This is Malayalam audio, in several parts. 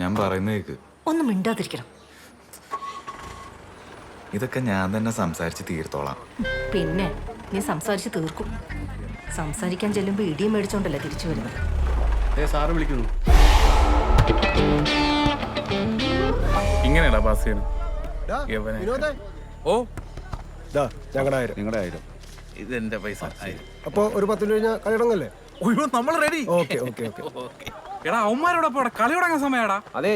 ഞാൻ പറയുന്നേക്ക് ഒന്നും മിണ്ടാതിരിക്കണം. ഇതൊക്കെ ഞാൻ തന്നെ സംസാരിച്ച് തീർത്തോളാം. പിന്നെ നീ സംസാരിച്ച് തീർക്കും. സംസാരിക്കാൻ ചെല്ലുമ്പോ ഇടിയും മേടിച്ചോണ്ടല്ലേ തിരിച്ചു വരുന്നത്. സാറ് വിളിക്കുന്നു. ഇങ്ങനെയാടാ പാസ് ചെയ്യുന്നത്. ഓ നിങ്ങളുടെ 1000 ഇതെന്റെ പൈസ. അപ്പൊ ഒരു 10 കഴിഞ്ഞാൽ കളി തുടങ്ങല്ലേ? നമ്മൾ റെഡി. Okay okay okay. എടാ അവന്മാരോടൊപ്പം കളി തുടങ്ങാൻ സമയടാ. അതെ,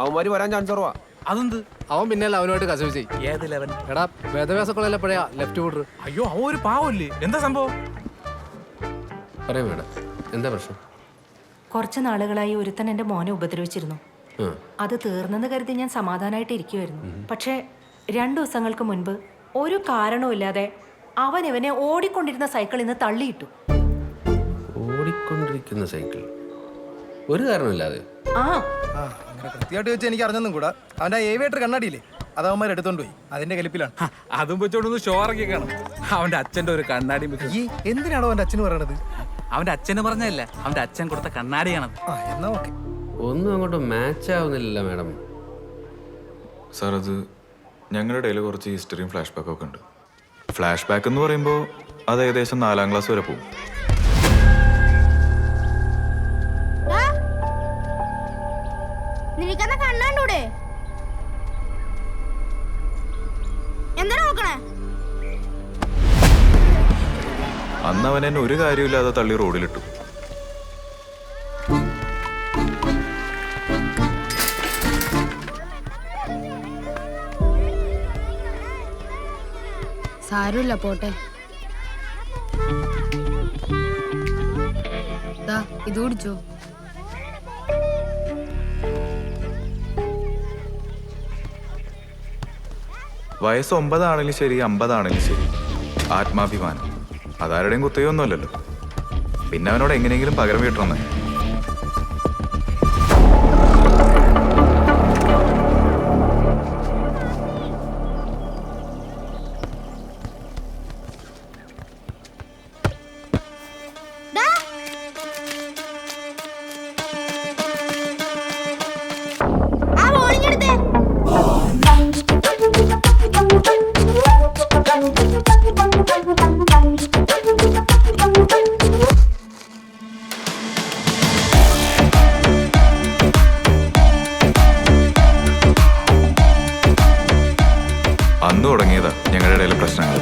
അവന്മാര് വരാൻ ചാൻസ് കുറവാ. അതെന്ത്? അവൻ പിന്നെ അവനുമായിട്ട് കസവ് ചെയ്യും. ഏത് ലെവൻ? എടാ വേദവ്യാസക്കുള്ള പഴയ ലെഫ്റ്റ് ഫുട്ടർ. അയ്യോ അവ ഒരു പാവല്ലേ. എന്താ സംഭവം? പറയാം മേഡം, എന്താ പ്രശ്നം? കുറച്ച് നാളുകളായി ഒരുത്തൻ എന്റെ മോനെ ഉപദ്രവിച്ചിരുന്നു. അത് തീർന്നെന്ന് കരുതി ഞാൻ സമാധാനമായിട്ട് ഇരിക്കുമായിരുന്നു. പക്ഷേ 2 ദിവസങ്ങൾക്ക് മുൻപ് ഒരു കാരണവുമില്ലാതെ അവൻ ഇവനെ ഓടിക്കൊണ്ടിരുന്ന സൈക്കിളിൽ നിന്ന് തള്ളിയിട്ടു. ഓടിക്കൊണ്ടിരിക്കുന്ന സൈക്കിൾ ഒരു കാരണമില്ലാതെ? അങ്ങനെ കൃത്യമായിട്ട് വെച്ച് എനിക്ക് അറിഞ്ഞൊന്നും കൂടാ. അവന്റെ ഏവിയേറ്റർ കണ്ണാടിയില്ലേ, അത് അവന്മാർ എടുത്തോണ്ട് പോയി. അതിന്റെ കലിപ്പിലാണ്. അതും വെച്ചോണ്ടൊന്ന് ഷോറൊക്കെ കാണും. അവന്റെ അച്ഛന്റെ ഒരു കണ്ണാടി. ഈ എന്തിനാണോ അവന്റെ അച്ഛന് പറയണത്? അവന്റെ അച്ഛന് പറഞ്ഞല്ല, അവന്റെ അച്ഛൻ കൊടുത്ത കണ്ണാടിയാണത്. എന്നാ ഓക്കെ. ഒന്നും അങ്ങോട്ട് മാച്ച് ആവുന്നില്ല മാഡം. സാർ, അത് ഞങ്ങളുടെ ഇടയിൽ കുറച്ച് ഹിസ്റ്ററിയും ഫ്ലാഷ് ബാക്കും ഒക്കെ ഉണ്ട്. ഫ്ലാഷ് ബാക്ക് എന്ന് പറയുമ്പോൾ അത് ഏകദേശം 4ാം ക്ലാസ് വരെ പോകും. നിനക്കെന്നാ കണ്ണാണ്ടൂടെ? എന്താ നോക്കണേ? അന്ന് അവൻ എന്നെ ഒരു കാര്യമില്ലാതെ തള്ളി റോഡിലിട്ടു. സാരമില്ല, പോട്ടെ. ഇത് കുടിച്ചോ. വയസ്സ് 9 ആണെങ്കിലും ശരി, 50 ആണെങ്കിലും ശരി, ആത്മാഭിമാനം അതാരുടെയും കുത്തയൊന്നുമല്ലല്ലോ. പിന്നെ അവനോട് എങ്ങനെയെങ്കിലും പകരം വീട്ടണമെന്ന്. അന്ന് തുടങ്ങിയതാ ഞങ്ങളുടെ ഇടയിലെ പ്രശ്നങ്ങൾ.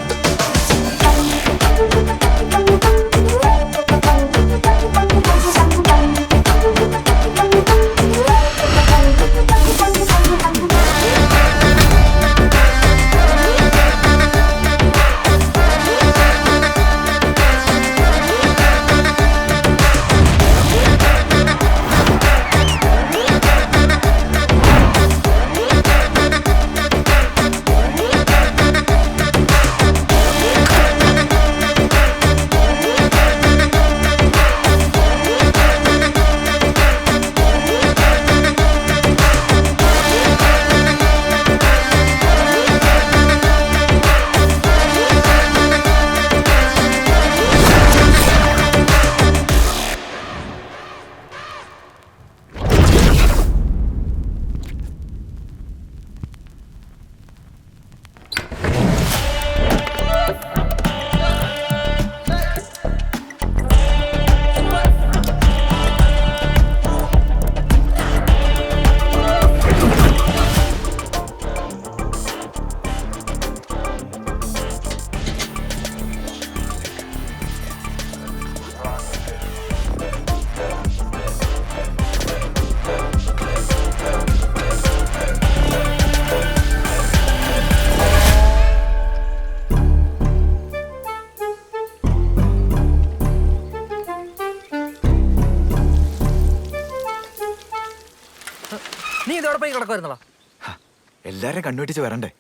നീ ഇതോടെ പോയി കിടക്കുവായിരുന്നോ? എല്ലാരും കണ്ണുവെട്ടിച്ച് വരണ്ടേ?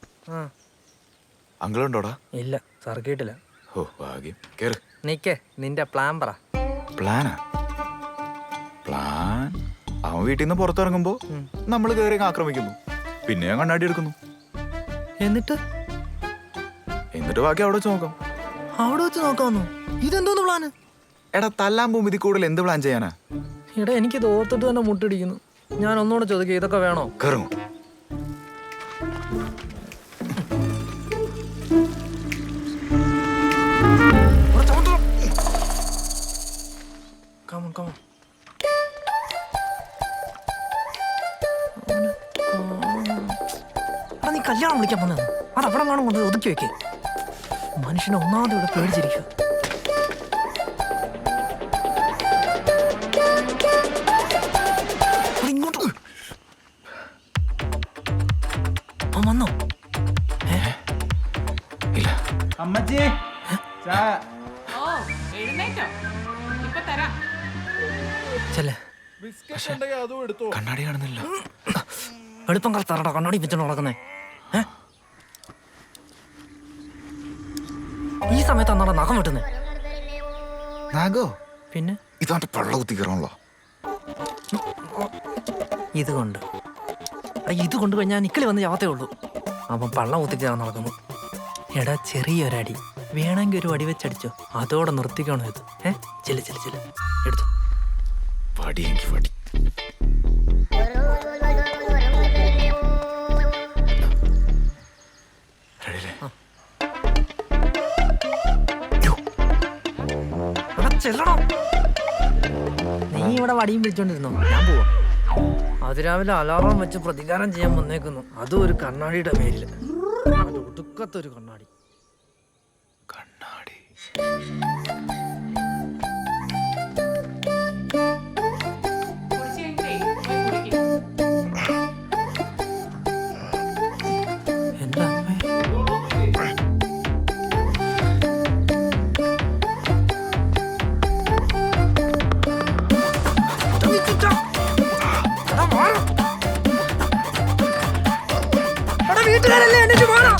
അങ്കിളുണ്ടോടാ? ഇല്ല, സാർ കേട്ടില്ല. ഓ ഭാഗ്യം. കേറ്. നിക്കേ നിന്റെ പ്ലാൻ പറ. പ്ലാനാ? പ്ലാൻ അവൻ വീട്ടിൽ നിന്ന് പുറത്തിറങ്ങുമ്പോ നമ്മൾ കയറി ആക്രമിക്കുന്നു, പിന്നെ ഞാൻ കണ്ണാടി എടുക്കുന്നു, എന്നിട്ട് ബാക്കി അവിടെ വെച്ച് നോക്കാം. അവിടെ വെച്ച് നോക്കാമെന്നു? ഇതെന്തോന്ന് പ്ലാന്? എടാ തല്ലാൻ പോകുമ്പോ ഇതിൽ കൂടുതൽ എന്ത് പ്ലാൻ ചെയ്യാനാ? എടാ എനിക്കിത് ഓർത്തിട്ട് തന്നെ മുട്ടിടിക്കുന്നു. ഞാൻ ഒന്നുകൂടെ ചോദിക്കുക, ഇതൊക്കെ വേണോ? കയറും. Come on. നീ കല്യാണം വിളിക്കാൻ വന്നത് അത് അവിടെ കാണും കൊണ്ട് ഒതുക്കി വെക്കേ. മനുഷ്യനെ ഒന്നാമത് ഇവിടെ പേടിച്ചിരിക്കുക. ഇങ്ങോട്ട് വന്നോ? ഇല്ല. അമ്മച്ചി ചെല്ലേ കണ്ണാടി കാണുന്നില്ല. എളുപ്പം കളത്താറടാ കണ്ണാടി വെച്ചോണ്ട് നടക്കുന്നേ. ഈ സമയത്ത് അന്നാടാ നഖം വെട്ടുന്നേ. നാഗോ പിന്നെ ഇതാണ്ട് പള്ള കുത്തി കയറാണല്ലോ. ഇതുകൊണ്ട് കഴിഞ്ഞാൽ നിക്കളി വന്ന് ചാവത്തേ ഉള്ളൂ. അവൻ പള്ളം കുത്തിക്കാൻ നടക്കുന്നു. എടാ ചെറിയൊരടി വേണമെങ്കിൽ ഒരു വടി വെച്ചടിച്ചോ, അതോടെ നിർത്തിക്കണോ ഇത്? ചെല്ല് എടുത്തു. വടിയെങ്കിൽ വടി. ചെല്ലണോ? നീ ഇവിടെ വടിയും പിടിച്ചോണ്ടിരുന്നോ? ഞാൻ പോവാ. അതിരാവിലെ അലാറം വെച്ച് പ്രതികാരം ചെയ്യാൻ വന്നേക്കുന്നു, അതും ഒരു കണ്ണാടിയുടെ പേരില്. ഒടുക്കത്തൊരു കണ്ണാടി. എന്താ വീട്ടുകാരല്ലേ എന്നിട്ട് മാറാം.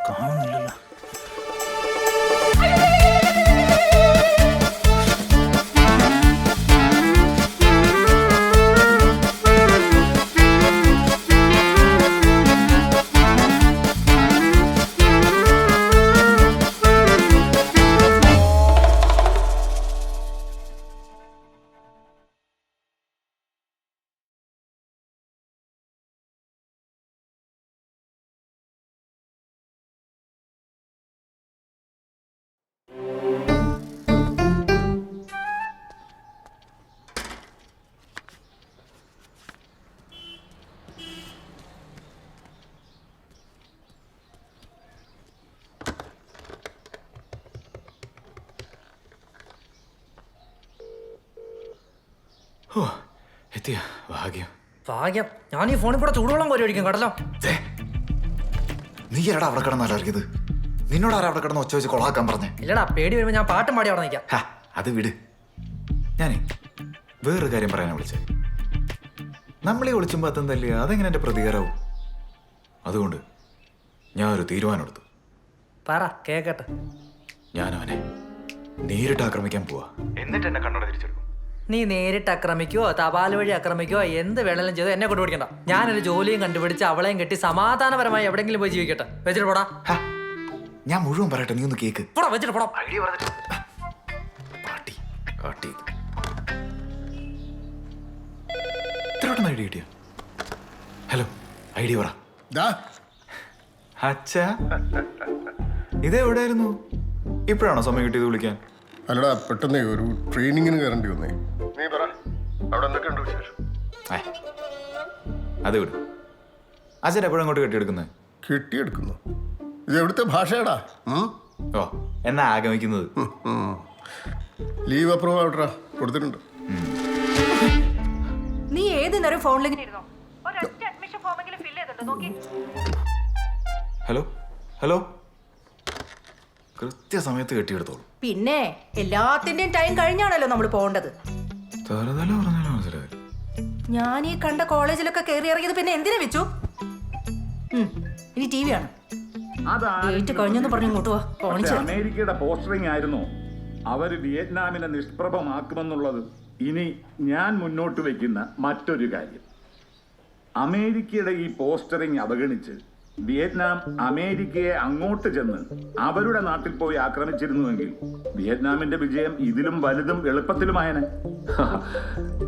കാണുന്നില്ലല്ലോ. ഓ എത്തിയ ഭാഗ്യം. ഭാഗ്യം. ഞാൻ ഈ ഫോണിൽ കൂടെ ചൂടുവെള്ളം കോരി ഒഴിക്കും കടലോ. നീ എടാ അവിടെ കിടന്ന് അലർക്കിയത്? നിന്നോട് ആരാ അവിടെ കിടന്ന് ഒച്ച വെച്ച് കൊളാക്കാൻ പറഞ്ഞേ? ഇല്ലടാ, പേടി വരുമ്പോ ഞാൻ പാട്ടും പാടി അവിടെ നിൽക്കാം. അത് വിട്. ഞാനേ വേറൊരു കാര്യം പറയാനാ വിളിച്ചേ. നമ്മളീ ഒളിച്ചുമ്പോ അത്തം തല്ലിയ അതെങ്ങനെ എന്റെ പ്രതികാരവും? അതുകൊണ്ട് ഞാൻ ഒരു തീരുമാനം എടുത്തു. പറ കേക്കട്ടെ. ഞാനവനെ നേരിട്ട് ആക്രമിക്കാൻ പോവാ. എന്നിട്ട് എന്നെ കണ്ണട തിരിച്ചെടുക്കും. നീ നേരിട്ട് ആക്രമിക്കോ തപാൽ വഴി ആക്രമിക്കോ എന്ത് വേണമെങ്കിലും ചെയ്തോ എന്നെ കൊണ്ട് പിടിക്കണ്ട. ഞാനൊരു ജോലിയും കണ്ടുപിടിച്ച് അവളെയും കെട്ടി സമാധാനപരമായി എവിടെയെങ്കിലും പോയി ജീവിക്കട്ടെ. വെച്ചിട്ട് പോടാ. ഞാൻ മുഴുവൻ പറയട്ടെ, നീ ഒന്ന് കേക്ക്. പോടാ, വെച്ചിട്ട് പോടാ. ഐഡിയ പറഞ്ഞിട്ട് പാട്ടി കാട്ടി ഇത്രയോട്ടൊന്ന് ഐഡിയ കിട്ടിയ. ഹലോ, ഐഡിയ പറ. അച്ഛാ, ഇതെവിടെയായിരുന്നു? ഇപ്പോഴാണോ സമയം കിട്ടിയത് വിളിക്കാൻ? അല്ലടാ, പെട്ടെന്ന് ഒരു ട്രെയിനിങ്ങിന് കയറേണ്ടി വന്നേ. നീ പറ, അവിടെ എന്തൊക്കെയുണ്ട് വിശേഷം? അത് വിടും. അച്ഛൻ എപ്പോഴും അങ്ങോട്ട് കെട്ടിയെടുക്കുന്നത്? കെട്ടിയെടുക്കുന്നു. ഇത് എവിടുത്തെ ഭാഷയാടാ? ഓ, എന്നാ ആഗമിക്കുന്നത്? ലീവ് അപ്രൂവ് ആവട്ടാ, കൊടുത്തിട്ടുണ്ട്. നീ ഏത് നേരം ഫോണിലിങ്ങനെ ഇരുന്നോ? ഒരൊറ്റ അഡ്മിഷൻ ഫോമെങ്കിലും ഫില്ല് ചെയ്തിട്ടുണ്ടോ നോക്കി? ഹലോ ഹലോ, കൃത്യസമയത്ത് കെട്ടിയെടുത്തോളൂ. പിന്നെ എല്ലാത്തിന്റെയും ടൈം കഴിഞ്ഞാണല്ലോ നമ്മൾ പോകേണ്ടത്. തലതല പറഞ്ഞാലും മനസ്സിലായി. ഞാൻ ഈ കണ്ട കോളേജിലൊക്കെ കയറി ഇറങ്ങിയത് പിന്നെ എന്തിനാ വെച്ചു? ഇനി ടി വി ആണ്. ഡേറ്റ് കഴിഞ്ഞെന്ന് പറഞ്ഞു ഇങ്ങോട്ട് വാ. അമേരിക്കയുടെ പോസ്റ്ററിംഗ് ആയിരുന്നു അവർ വിയറ്റ്നാമിനെ നിഷ്പ്രഭമാക്കുമെന്നുള്ളത് ഇനി ഞാൻ മുന്നോട്ട് വയ്ക്കുന്ന മറ്റൊരു കാര്യം. അമേരിക്കയുടെ ഈ പോസ്റ്ററിംഗ് അവഗണിച്ച് വിയറ്റ്നാം അമേരിക്കയെ അങ്ങോട്ട് ചെന്ന് അവരുടെ നാട്ടിൽ പോയി ആക്രമിച്ചിരുന്നുവെങ്കിൽ വിയറ്റ്നാമിന്റെ വിജയം ഇതിലും വലുതും എളുപ്പത്തിലുമായനെ.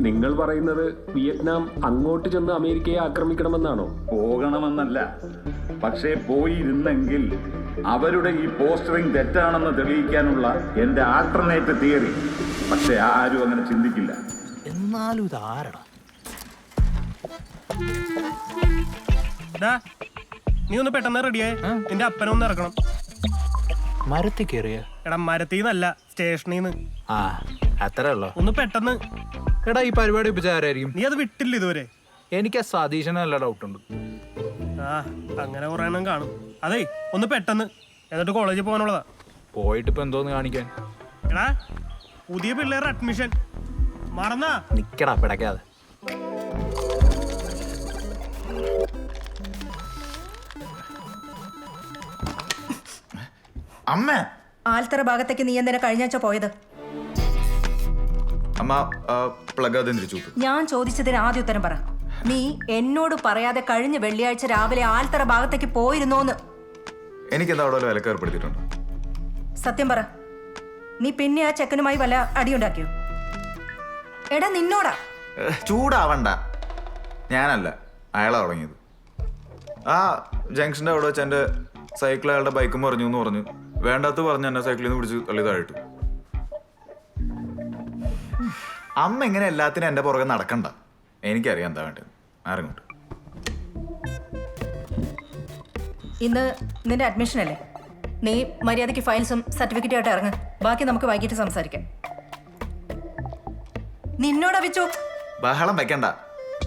നിങ്ങൾ പറയുന്നത് വിയറ്റ്നാം അങ്ങോട്ട് ചെന്ന് അമേരിക്കയെ ആക്രമിക്കണമെന്നാണോ? പോകണമെന്നല്ല, പക്ഷേ പോയിരുന്നെങ്കിൽ അവരുടെ ഈ പോസ്റ്ററിംഗ് തെറ്റാണെന്ന് തെളിയിക്കാനുള്ള എന്റെ ആൾട്ടർനേറ്റ് തിയറി. പക്ഷെ ആരും അങ്ങനെ ചിന്തിക്കില്ല. എന്നാലും ഇത് ആരടാ? നീ ഒന്ന് പെട്ടെന്ന് റെഡിയായി, നിന്റെ അപ്പനൊന്ന് ഇറക്കണം. മരത്തിൽ കയറിയ? എടാ മരത്തിന്നല്ല, സ്റ്റേഷനിന്ന്. ആ, അത്ര ഉള്ളോ? ഒന്ന് പെട്ടെന്ന്. എടാ ഈ പരിപാടി ഇപ്പൊ ആരായിരിക്കും? നീ അത് വിട്ടില്ല ഇതുവരെ? എനിക്ക് സതീശന് നല്ല ഡൗട്ട് ഉണ്ട്. ആ, അങ്ങനെ കുറെ എണ്ണം കാണും. അതേ ഒന്ന് പെട്ടെന്ന്, എന്നിട്ട് കോളേജിൽ പോകാനുള്ളതാ. പോയിട്ട് ഇപ്പൊ എന്തോന്ന് കാണിക്കാൻ? എടാ പുതിയ പിള്ളേരുടെ അഡ്മിഷൻ മറന്നാ? നിക്കടാ പിടക്കാതെ. അമ്മ, ആൽത്തറ ഭാഗത്തേക്ക് നീ എന്തിനാ കഴിഞ്ഞ ആഴ്ച പോയത്? അമ്മ പ്ലഗ് ആദ്യം തിരിച്ചു. ഞാൻ ചോദിച്ചതിന് ആദ്യ ഉത്തരം പറ. നീ എന്നോട് പറയാതെ കഴിഞ്ഞ വെള്ളിയാഴ്ച രാവിലെ ആൽത്തറ ഭാഗത്തേക്ക് പോയിരുന്നോന്ന്? എനിക്കെന്താ അവിടെ വിലക്ക് ഏർപ്പെടുത്തിയിട്ടുണ്ട്? സത്യം പറ. നീ പിന്നെ ആ ചെക്കനുമായി വല്ല അടിയുണ്ടാക്കിയോ? എടാ നിന്നോടാ. ചൂടാവണ്ട, ഞാനല്ല, അയാളാ തുടങ്ങിയത്. ആ ജംഗ്ഷൻ്റെ അവിടെ വെച്ച് എൻ്റെ സൈക്കിൾ അയാളുടെ ബൈക്കും പറഞ്ഞു എന്ന് പറഞ്ഞു. വേണ്ടാത്ത പറഞ്ഞ് എന്നെ സൈക്കിളിൽ നിന്ന് പിടിച്ച് തള്ളി താഴിട്ടു. അമ്മ ഇങ്ങനെ എല്ലാത്തിനും എൻ്റെ പുറകെ നടക്കണ്ട. എനിക്കറിയാം എന്താ വേണ്ടത്. ആരങ്ങോട്ട്. ഇന്ന് നിന്റെ അഡ്മിഷൻ അല്ലേ? നീ മര്യാദയ്ക്ക് ഫയൽസും സർട്ടിഫിക്കറ്റും ആയിട്ട് ഇറങ്ങ്. ബാക്കി നമുക്ക് വൈകിട്ട് സംസാരിക്കാം. നിന്നോടാ വെച്ചു. ബഹളം വെക്കണ്ട,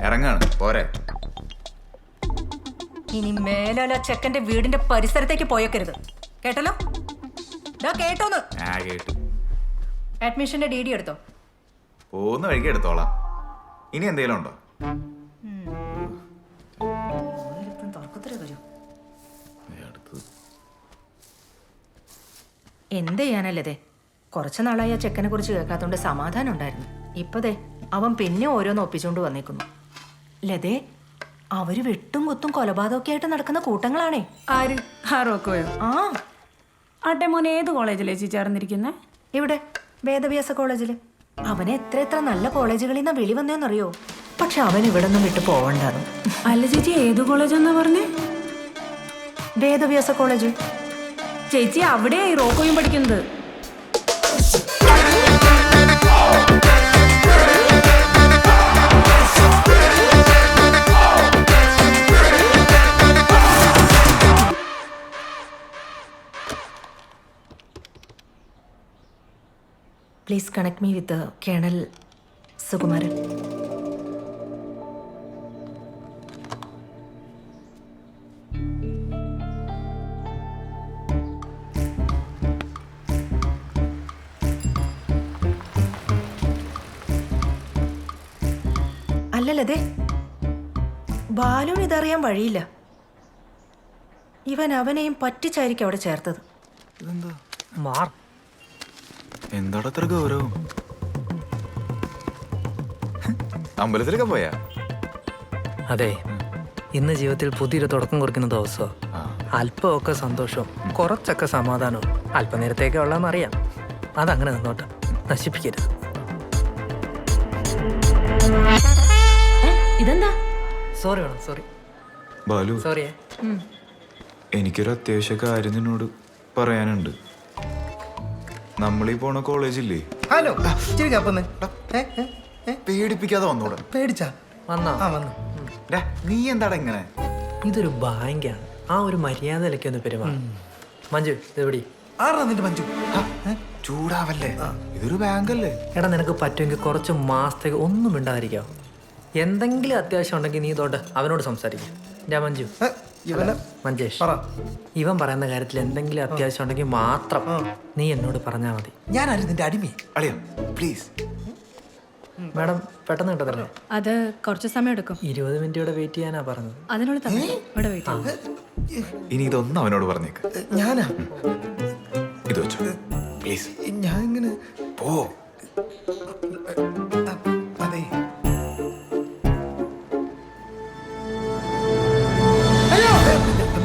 ഇറങ്ങാണ് പോരെ. ഇനി മേലാല ചെക്കന്റെ വീടിന്റെ പരിസരത്തേക്ക് പോയേക്കരുത്, കേട്ടല്ലോ? കേട്ടോന്ന്? ആ കേട്ടു. അഡ്മിഷന്റെ ഡി എടുത്തോ? പോകുന്ന വഴിക്ക് എടുത്തോളാം. ഇനി എന്തെങ്കിലും ഉണ്ടോ? എന്ത് ചെയ്യാനല്ലേ? കുറച്ച് നാളായി ആ ചെക്കനെ കുറിച്ച് കേൾക്കാത്തോണ്ട് സമാധാനം ഉണ്ടായിരുന്നു. ഇപ്പതേ അവൻ പിന്നെ ഓരോന്ന് ഒപ്പിച്ചുകൊണ്ട് വന്നേക്കുന്നു. ലതേ, അവര് വെട്ടും കുത്തും കൊലപാതകമൊക്കെ ആയിട്ട് നടക്കുന്ന കൂട്ടങ്ങളാണേ. ആര്? ആ റോക്കോയോ? ആ. ആട്ടെ മോനെ ഏത് കോളേജിലേ ചേച്ചി ചേർന്നിരിക്കുന്നേ? ഇവിടെ വേദവ്യാസ കോളേജില്. അവനെ എത്ര നല്ല കോളേജുകളിൽ നിന്നാ വിളി വന്നേന്നറിയോ? പക്ഷെ അവൻ ഇവിടെ നിന്നും വിട്ടു പോവണ്ടായിരുന്നു. അല്ല ചേച്ചി, ഏത് കോളേജെന്നാ പറഞ്ഞേ? വേദവ്യാസ കോളേജ്. ചേച്ചി അവിടെയാ ഈ റോക്കോയും പഠിക്കുന്നത്. Please connect me with the Colonel Sukumaran. അല്ലല്ലേ, ബാലുവിന് ഇതറിയാൻ വഴിയില്ല. ഇവൻ അവനെയും പറ്റിച്ചായിരിക്കും അവിടെ ചേർത്തത്. എന്താടാ അത്ര ഗൗരവം? അമ്പലത്തിലൊക്കെ പോയാ? അതെ, ഇന്ന് ജീവിതത്തിൽ പുതിയൊരു തുടക്കം കുറിക്കുന്ന ദിവസമാണ്. അല്പമൊക്കെ സന്തോഷവും കുറച്ചൊക്കെ സമാധാനവും അല്പനേരത്തേക്ക് ഉള്ളതെന്നറിയാം. അതങ്ങനെ നിന്നോട്ടെ, നശിപ്പിക്കരുത്. ഇതെന്താ? സോറി വേണം. സോറി ബാലു, സോറിയേ. എനിക്കൊരു അത്യാവശ്യ കാര്യം നിന്നോട് പറയാനുണ്ട്. നമ്മളീ പോണ കോളേജില്ലേ? ഹലോ, ഇച്ചിരി കപ്പന്ന്. പേടിപ്പിക്കാതെ വന്നോടെ. പേടിച്ചാ? വന്നോ? ആ വന്നു. നീ എന്താടാ ഇങ്ങനെ? ഇതൊരു ബാങ്കാണ്. ആ ഒരു മര്യാദയിലൊക്കെ ഒന്ന് പെരുമാറും. മഞ്ജു ഇതെവിടെ? ആരാ നിന്റെ മഞ്ജു? ചൂടാവല്ലേ, ഇതൊരു ബാങ്കല്ലേ. എടാ നിനക്ക് പറ്റുമെങ്കിൽ കുറച്ച് മാസത്തേക്ക് ഒന്നും മിണ്ടാതിരിക്കാവോ? എന്തെങ്കിലും അത്യാവശ്യം ഉണ്ടെങ്കിൽ നീ ഇതോട്ട് അവനോട് സംസാരിക്കും. ഞാൻ മഞ്ജു ഇവനെ മഞ്ചേഷ് പറ. ഇവൻ പറയുന്ന കാര്യത്തിൽ എന്തെങ്കിലും അത്യാവശ്യം ഉണ്ടെങ്കിൽ മാത്രം നീ എന്നോട് പറഞ്ഞാൽ മതി. ഞാനായിരുന്നു നിന്റെ അടിമയെ. അളിയാ പ്ലീസ്. മാഡം പെട്ടെന്ന് കിട്ടത്തല്ലേ? അത് കുറച്ച് സമയം എടുക്കും. 20 മിനിറ്റ് ഇവിടെ വെയിറ്റ് ചെയ്യാനാ പറഞ്ഞത്. അതിനുള്ള ഇവിടെ വെയിറ്റ്. ഇനി ഇതൊന്നും അവനോട് പറഞ്ഞേക്ക്. ഞാനാ? ഇത് വെച്ചോ പ്ലീസ്. ഞാൻ ഇങ്ങനെ പോ. അതെ.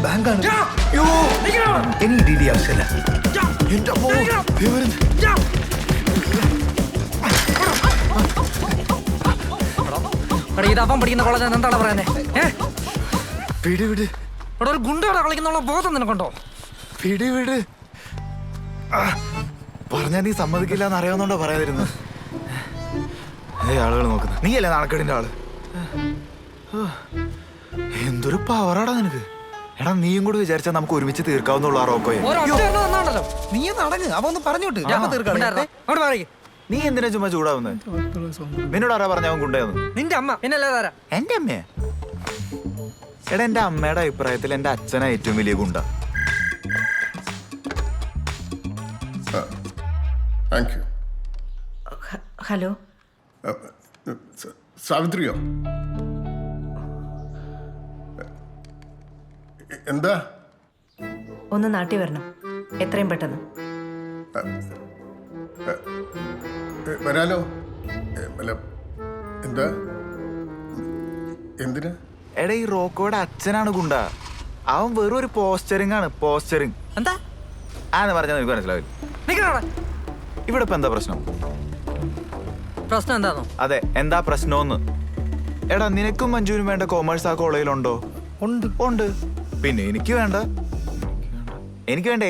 ബാങ്കാണ്. ഇനി DD ആവശ്യമില്ല. എന്റെ അമ്മോ, ദേ വരുന്നു. എടാ ഇത് അവൻ പഠിക്കുന്ന കോളേജ് എന്താണ് പറയുന്നത്? വിട് വിട്. ഇവിടെ ഒരു ഗുണ്ടയോടെ കളിക്കുന്ന ബോധം നിനക്കുണ്ടോ? വിട് വിട്. പറഞ്ഞാ നീ സമ്മതിക്കില്ല എന്ന് അറിയാവുന്നോണ്ടോ പറയാതിരുന്നു. ആളുകൾ നോക്കുന്നു. നീയല്ലേ നാണക്കേടിന്റെ ആള്. എന്തൊരു പവറാടാ നിനക്ക്. എടാ നീയും കൂടി വിചാരിച്ചാൽ നമുക്ക് ഒരുമിച്ച് തീർക്കാവുന്നുള്ളൂ ആ റോക്കോയെ. നീ നടങ്ങ്. അവ ഒന്ന് പറഞ്ഞോട്ട് തീർക്കാം. നീ എന്തിനാ ചുമ്മാ ചൂടാവുന്നത്? നിന്നോട് ആരാ പറഞ്ഞ അവൻ ഗുണ്ടയെന്ന്? നിന്റെ അമ്മ പിന്നല്ലേ താരാ? എന്റെ അമ്മയെ. എടാ എന്റെ അമ്മയുടെ അഭിപ്രായത്തിൽ എന്റെ അച്ഛനാ ഏറ്റവും വലിയ ഗുണ്ട. Thank you. ഹലോ, സാവിത്രിയോ? എന്താ? ഒന്ന് നാട്ടിൽ വരണം, എത്രയും പെട്ടെന്ന്. വരാലോ. അല്ല എന്താ? എന്തിനാ? എടാ ഈ റോക്കോയുടെ അച്ഛനാണ് ഗുണ്ട. അവൻ വെറും ഒരു പോസ്റ്ററിംഗ് ആണ്. പോസ്റ്ററിംഗ് എന്താ ആന്ന് പറഞ്ഞാൽ നിനക്ക് മനസ്സിലാവില്ല. ഇവിടെ ഇപ്പൊ എന്താ പ്രശ്നം? പ്രശ്നം എന്താണോ? അതെ, എന്താ പ്രശ്നമെന്ന്. എടാ നിനക്കും മഞ്ജുവിനും വേണ്ട കോമേഴ്സ് ആ കോളേജിലുണ്ടോ? ഉണ്ട്. ഉണ്ട്. പിന്നെ എനിക്ക് വേണ്ട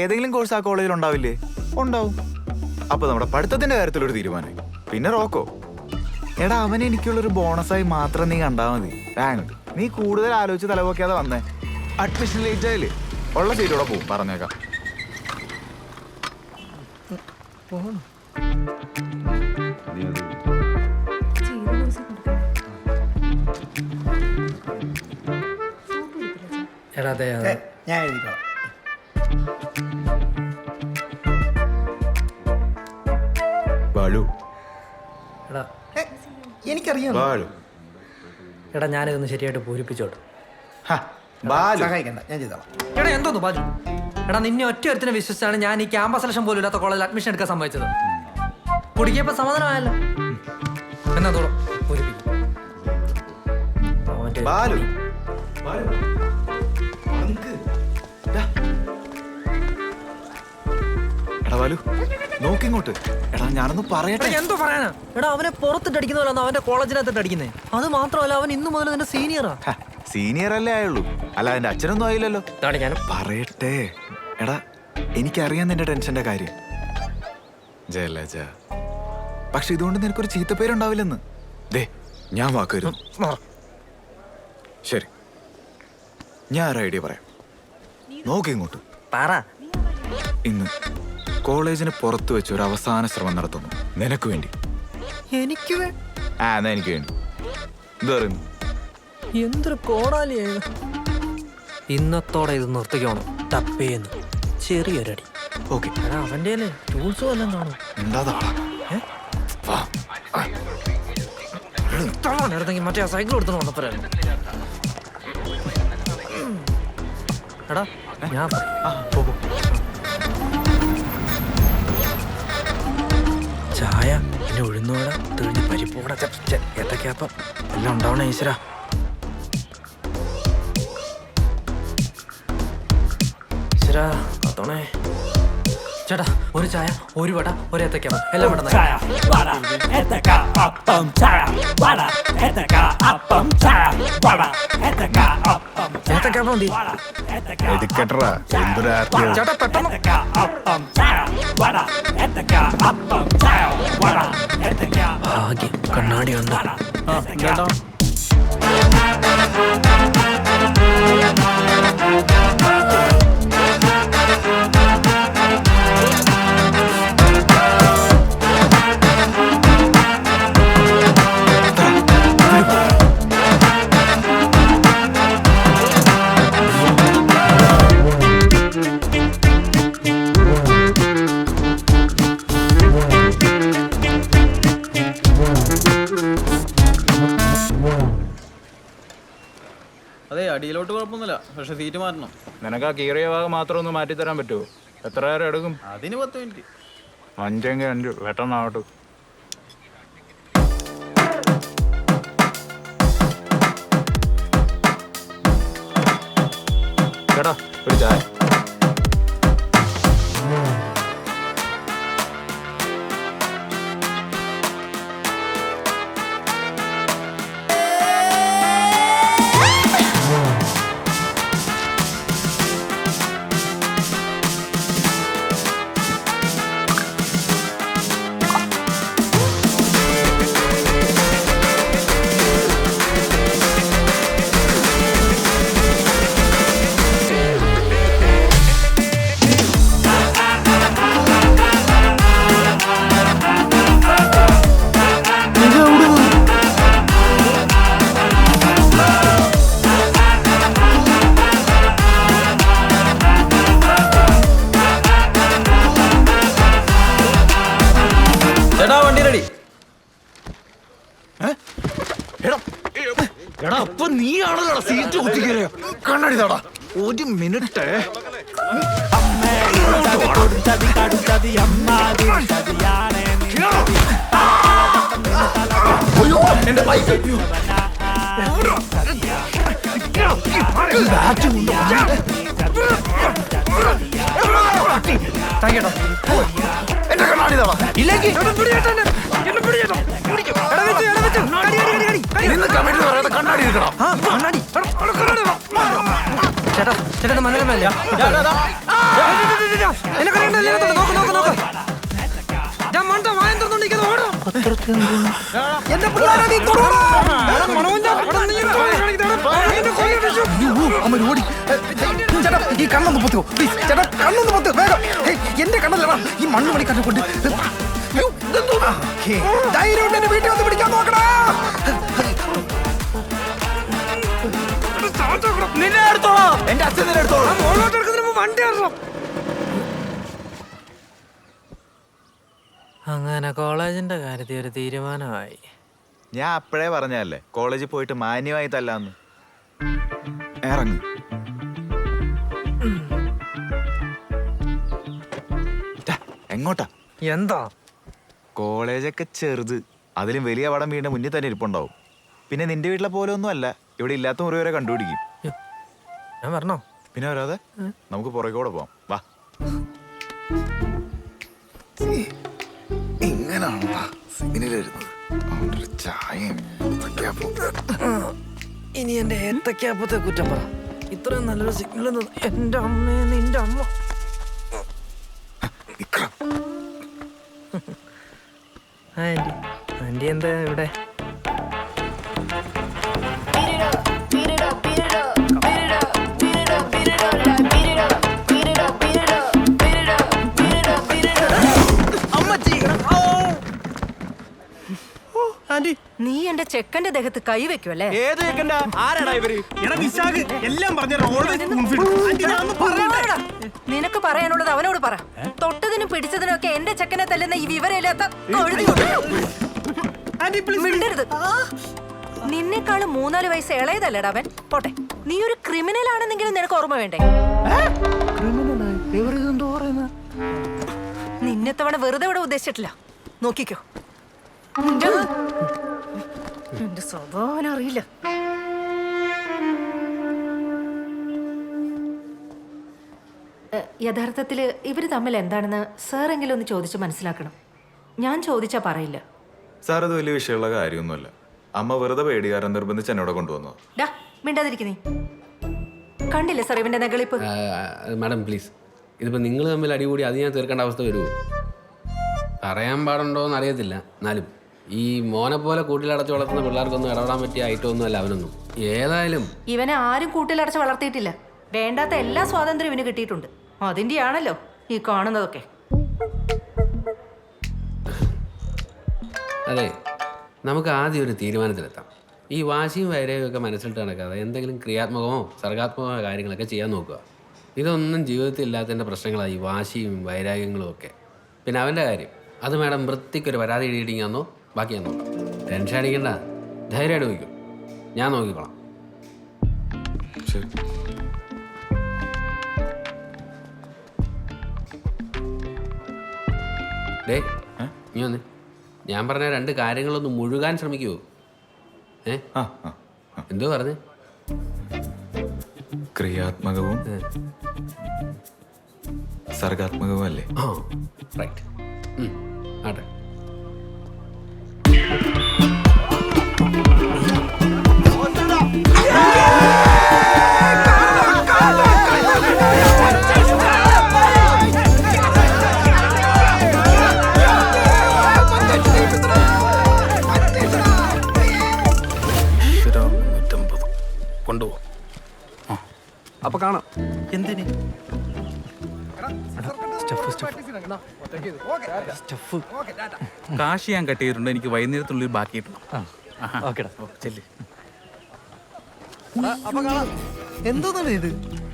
ഏതെങ്കിലും കോഴ്സ് ആ കോളേജിൽ ഉണ്ടാവില്ലേ? ഉണ്ടാവും. അപ്പൊ നമ്മുടെ പഠിത്തത്തിന്റെ കാര്യത്തിലൊരു തീരുമാനമായി. പിന്നെ റോക്കോ, എടാ അവൻ എനിക്കുള്ളൊരു ബോണസായി മാത്രം നീ കണ്ടാ മതി. നീ കൂടുതൽ ആലോചിച്ച് തലപോക്കാതെ വന്നേ. അഡ്മിഷൻ ലേറ്റ് ആയില്ലേ, ഉള്ള സീറ്റോടെ പോവും. പറഞ്ഞേക്കാം. എടാ അതെ ഞാൻ എഴുതിക്കോളാം. ബാലു, എടാ എനിക്കറിയാം. ബാലു, എടാ ഞാനിതൊന്ന് ശരിയായിട്ട് പൂരിപ്പിച്ചോട്ടെ. ബാലു. സഹായിക്കണ്ട, ഞാൻ ചെയ്തോളാം. എടാ എന്തോന്നു ബാജു? എടാ നിന്നെ ഒറ്റ ഒരുത്തിനെ വിശ്വസിച്ചാണ് ഞാൻ ഈ ക്യാമ്പസ് സെലക്ഷൻ പോലും ഇല്ലാത്ത കോളേജിൽ അഡ്മിഷൻ എടുക്കാൻ സമ്മതിച്ചത്. കുടിക്കിയപ്പോ സമാധാനമായല്ലോ. എന്നാ തോളം പൂരിപ്പിക്കും. ബാലു, എടാ ബാലു നോക്കിങ്ങോട്ട്. എടാ ഞാനൊന്ന് പറയട്ടെ. എന്തോ പറയാനാ? എടാ അവനെ പുറത്തിട്ട് അടിക്കുന്ന പോലെ അവന്റെ കോളേജിനകത്തിട്ട് അടിക്കുന്നേ. അത് മാത്രമല്ല അവൻ ഇന്നു മുതൽ നിന്റെ സീനിയറാ. സീനിയർ അല്ലേ ആയുള്ളൂ, അല്ല അതിന്റെ അച്ഛനൊന്നും ആയില്ലല്ലോ. പറയട്ടെ. എടാ എനിക്കറിയാം നിന്റെ ടെൻഷന്റെ കാര്യം ജയലജ. പക്ഷെ ഇതുകൊണ്ട് നിനക്കൊരു ചീത്തപ്പേരുണ്ടാവില്ലെന്ന്. ദേ ഞാൻ വാക്കുവരുന്നു. ശരി, ഞാൻ ഒരു ഐഡിയ പറയാം. നോക്കിങ്ങോട്ട്. ഇന്ന് കോളേജിന് പുറത്തു വെച്ച് ഒരു അവസാന ശ്രമം നടത്തുന്നു നിനക്ക് വേണ്ടി. എനിക്ക് എന്നാ എനിക്ക് വേണ്ടി. എന്ത് പറയുന്നു? എന്തൊരു കോടാലിയായ. ഇന്നത്തോടെ ഇത് നിർത്തിക്കോണം. തപ്പേന്ന് ചെറിയൊരടി. ഓക്കെ. അവന്റെ ടൂൾസും എല്ലാം കാണും. നേരത്തെങ്കിൽ മറ്റേ ആ സൈക്കിൾ എടുത്തു വന്നപ്പോഴായിരുന്നു. എടാ ഞാൻ ചായ പിന്നെ ഉഴുന്നോട തെളിഞ്ഞ് പരിപ്പോടെ ഏത്തക്കാപ്പം എല്ലാം ഉണ്ടാവണേ ഈശ്വരാ. ഈശ്വരാ അതോണേ. ചേട്ടാ ഒരു ചായ, ഒരു വട, ഒരു ഏത്തക്കാപ്പം എല്ലാം ഇവിടെ ഏത്തക്കാപ്പം മതി. ചേട്ടാ പെട്ടെന്ന്. ഭാഗ്യം കണ്ണാടി ഉണ്ട്. അതെ അടിയിലോട്ട് കുഴപ്പമൊന്നുമില്ല, പക്ഷെ സീറ്റ് മാറ്റണം. നിനക്ക് ആ കീറിയ ഭാഗം മാത്രം ഒന്ന് മാറ്റി തരാൻ പറ്റുമോ? എത്ര നേരം എടുക്കും? അതിന് 10 മിനിറ്റ്. 5 5 പെട്ടെന്നാവട്ടെ. ചേട്ടാ ഒരു ചായ. ചേട്ടാ വണ്ടി റെഡി. എടാ അപ്പൊ നീയാണല്ലോ സീറ്റ് കുത്തിക്കേ. കണ്ണാടി താടാ. 1 മിനിറ്റ്. എന്റെ ബൈക്ക് എന്റെ കണ്ണാടി താടാ. ഇല്ലെങ്കിൽ കണ്ണാടി എടുക്കണം. ചേട്ടാ ചേട്ടാ മനോരമല്ല ഞാൻ മണ്ട വായം തുറന്നോണ്ടിരിക്കുന്നത് ഓടോ. എന്റെ പിള്ളേരെ നീ തൊടൂടാ. ഓടി. ചേട്ടാ ഈ കണ്ണൊന്ന് പൊത്തുവോ പ്ലീസ്. ചേട്ടാ കണ്ണൊന്ന് പൊത്ത് വേഗം. എന്റെ കണ്ണല്ലടാ ഈ മണ്ണ് മണിക്കണ്ണെ കൊണ്ട്. ധൈര്യം എന്റെ വീട്ടിൽ വന്ന് പിടിക്കാൻ നോക്കടാ. നിന്നെ എടുത്തോളാ. എന്റെ അച്ഛൻ നിന്നെ എടുത്തോളാം. വണ്ടി അങ്ങനെ കോളേജിന്റെ കാര്യത്തിൽ ഒരു തീരുമാനമായി. ഞാൻ അപ്പോഴേ പറഞ്ഞല്ലേ കോളേജിൽ പോയിട്ട് മാന്യമായി തല്ലാന്ന്. ഇറങ്ങി. എങ്ങോട്ടാ? എന്താ കോളേജൊക്കെ ചെറുത്, അതിലും വലിയ പടം വീടിന്റെ മുന്നിൽ തന്നെ ഇരിപ്പുണ്ടാവും. പിന്നെ നിന്റെ വീട്ടിലെ പോലെ ഒന്നും അല്ല, ഇവിടെ ഇല്ലാത്ത മുറി വരെ കണ്ടുപിടിക്കും. ഞാൻ പറഞ്ഞോ? പിന്നെ വരാതെ നമുക്ക് പുറകോടെ പോവാം. വാ. ഇങ്ങനാണോ സിഗ്നലെഴുതുന്നത്? ചായയും ഇനി എന്റെ ഏത്തക്കാപ്പത്തെ കുറ്റം പറ. ഇത്രയും നല്ലൊരു സിഗ്നൽ എന്റെ അമ്മയെ നിന്റെ അമ്മ. ആന്റി ആന്റി എന്താ ഇവിടെ? നീ എന്റെ ചെക്കന്റെ ദേഹത്ത് കൈവയ്ക്കുമല്ലേ? ഏത് ചെക്കൻ്റെ? ആരാടാ ഇവര്? നിനക്ക് പറയാനുള്ളത് അവനോട് പറ. തൊട്ടതിനും പിടിച്ചതിനും ഒക്കെ എന്റെ ചെക്കനെ തല്ലുന്ന ഈ വിവരമില്ലാത്ത മിണ്ടരുത്. നിന്നെക്കാളും 3-4 വയസ്സ് ഇളയതല്ലടാ അവൻ. പോട്ടെ, നീ ഒരു ക്രിമിനൽ ആണെന്നെങ്കിലും നിനക്ക് ഓർമ്മ വേണ്ടേ? നിന്നെ തവണ വെറുതെ ഇവിടെ ഉദ്ദേശിച്ചിട്ടില്ല. നോക്കിക്കോ. എന്റെ സ്വഭാവം അറിയില്ല. യഥാർത്ഥത്തില് ഇവര് തമ്മിൽ എന്താണെന്ന് സാറെങ്കിലും ഒന്ന് ചോദിച്ച് മനസ്സിലാക്കണം. ഞാൻ ചോദിച്ചാ പറയില്ല. സാർ അത് വലിയ വിഷയമുള്ള കാര്യമൊന്നുമല്ല. അമ്മ വെറുതെ പേടികാരൻ നിർബന്ധിച്ച് എന്നോട് കൊണ്ടുവന്നു. മിണ്ടാതിരിക്കുന്നേ. കണ്ടില്ലേ സാർ ഇവന്റെ നെകളിപ്പ്? മാഡം പ്ലീസ്, ഇതിപ്പോൾ നിങ്ങൾ തമ്മിൽ അടികൂടി അത് ഞാൻ തീർക്കേണ്ട അവസ്ഥ വരുമോ? പറയാൻ പാടുണ്ടോ എന്ന് അറിയത്തില്ല. എന്നാലും ഈ മോനെ പോലെ കൂട്ടിലടച്ച് വളർത്തുന്ന പിള്ളേർക്കൊന്നും ഇടപെടാൻ പറ്റിയ ഐറ്റം ഒന്നും അല്ല അവനൊന്നും. ഏതായാലും ഇവനെ ആരും കൂട്ടിലടച്ച് വളർത്തിയിട്ടില്ല. വേണ്ടാത്ത എല്ലാ സ്വാതന്ത്ര്യം ഇവന് കിട്ടിയിട്ടുണ്ട്. അതിൻ്റെയാണല്ലോ ഈ കാണുന്നതൊക്കെ. അതെ, നമുക്ക് ആദ്യം ഒരു തീരുമാനത്തിലെത്താം. ഈ വാശിയും വൈരാഗ്യമൊക്കെ മനസ്സിലിട്ട് നടക്കാതെ എന്തെങ്കിലും ക്രിയാത്മകമോ സർഗാത്മകമോ കാര്യങ്ങളൊക്കെ ചെയ്യാൻ നോക്കുക. ഇതൊന്നും ജീവിതത്തിൽ ഇല്ലാത്തതിൻ്റെ പ്രശ്നങ്ങളാണ് ഈ വാശിയും വൈരാഗ്യങ്ങളും ഒക്കെ. പിന്നെ അവൻ്റെ കാര്യം, അത് മാഡം വൃത്തിക്കൊരു പരാതി എഴുതിയിട്ടിങ്ങാന്നോ ബാക്കി ഞാൻ നോക്കാം. ടെൻഷൻ അടിക്കണ്ട, ധൈര്യമായിട്ട് നോക്കും, ഞാൻ നോക്കിക്കോളാം. ശരി. ഡേ നീ വന്ന് ഞാൻ പറഞ്ഞ 2 കാര്യങ്ങളൊന്ന് മുഴുകാൻ ശ്രമിക്കുമോ? ആ ആ എന്തോ പറഞ്ഞേ? ക്രിയാത്മകവും സർഗാത്മകവും അല്ലേ? ആ റൈറ്റ്. ആട്ടെ. കൊണ്ടുപോകും. അപ്പൊ കാണാം. എന്തിന്? കാശ് ഞാൻ കട്ട് ചെയ്തിട്ടുണ്ട്. എനിക്ക് വൈകുന്നേരത്തുള്ളിൽ ബാക്കിയിട്ടുണ്ട്. ചെല്ലി. എന്തോന്നാണ് ഇത്?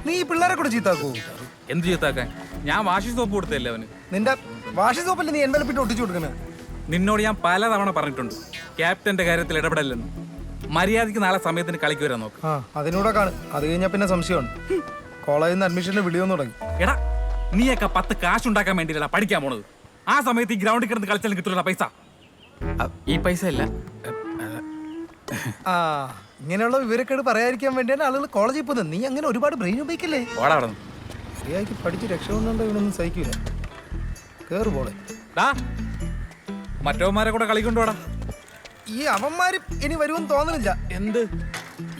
നീ ഈ പിള്ളേരെ കൂടെ ചീത്താക്കൂ? എന്ത് ചെയ്താക്കാൻ? ഞാൻ വാഷി സോപ്പ് കൊടുത്തല്ലേ അവന്. നിന്റെ വാഷി സോപ്പല്ലേ നീ എൻവലപ്പിട്ട് ഒട്ടിച്ചു കൊടുക്കണേ? നിന്നോട് ഞാൻ പലതവണ പറഞ്ഞിട്ടുണ്ട് ക്യാപ്റ്റന്റെ കാര്യത്തിൽ ഇടപെടല്ലെന്ന്. മര്യാദയ്ക്ക് നാളെ സമയത്തിന് കളിക്ക് വരാൻ നോക്ക്. ആ അതിനൂടെ കാണും. അത് കഴിഞ്ഞാൽ പിന്നെ സംശയമാണ്. കോളേജിൽ നിന്ന് അഡ്മിഷന്റെ വിളിയൊന്നും തുടങ്ങി. എടാ നീയൊക്കെ 10 കാശുണ്ടാക്കാൻ വേണ്ടിയില്ല പഠിക്കാൻ പോണത്. ആ സമയത്ത് ഈ ഗ്രൗണ്ടിൽ കിടന്ന് കളിച്ചാലും കിട്ടുള്ള പൈസ. ഈ പൈസ ഇല്ല. ആ ഇങ്ങനെയുള്ള വിവരക്കേട് പറയാതിരിക്കാൻ വേണ്ടിയാണ് ആളുകൾ കോളേജിൽ പോകുന്നത്. നീ അങ്ങനെ ഒരുപാട് ബ്രെയിൻ ഉപയോഗിക്കല്ലേ? ഓടാ അവിടെ നിന്ന്. ശരിയാക്കി പഠിച്ച് രക്ഷപ്പെടുന്നുണ്ടോ ഇവനൊന്നും സഹിക്കൂല. കേറ് പോളെ. മറ്റവന്മാരെ കൂടെ കളിക്കൊണ്ടുപോടാ. ഈ അവന്മാര് ഇനി വരുമെന്ന് തോന്നുന്നില്ല. എന്ത്?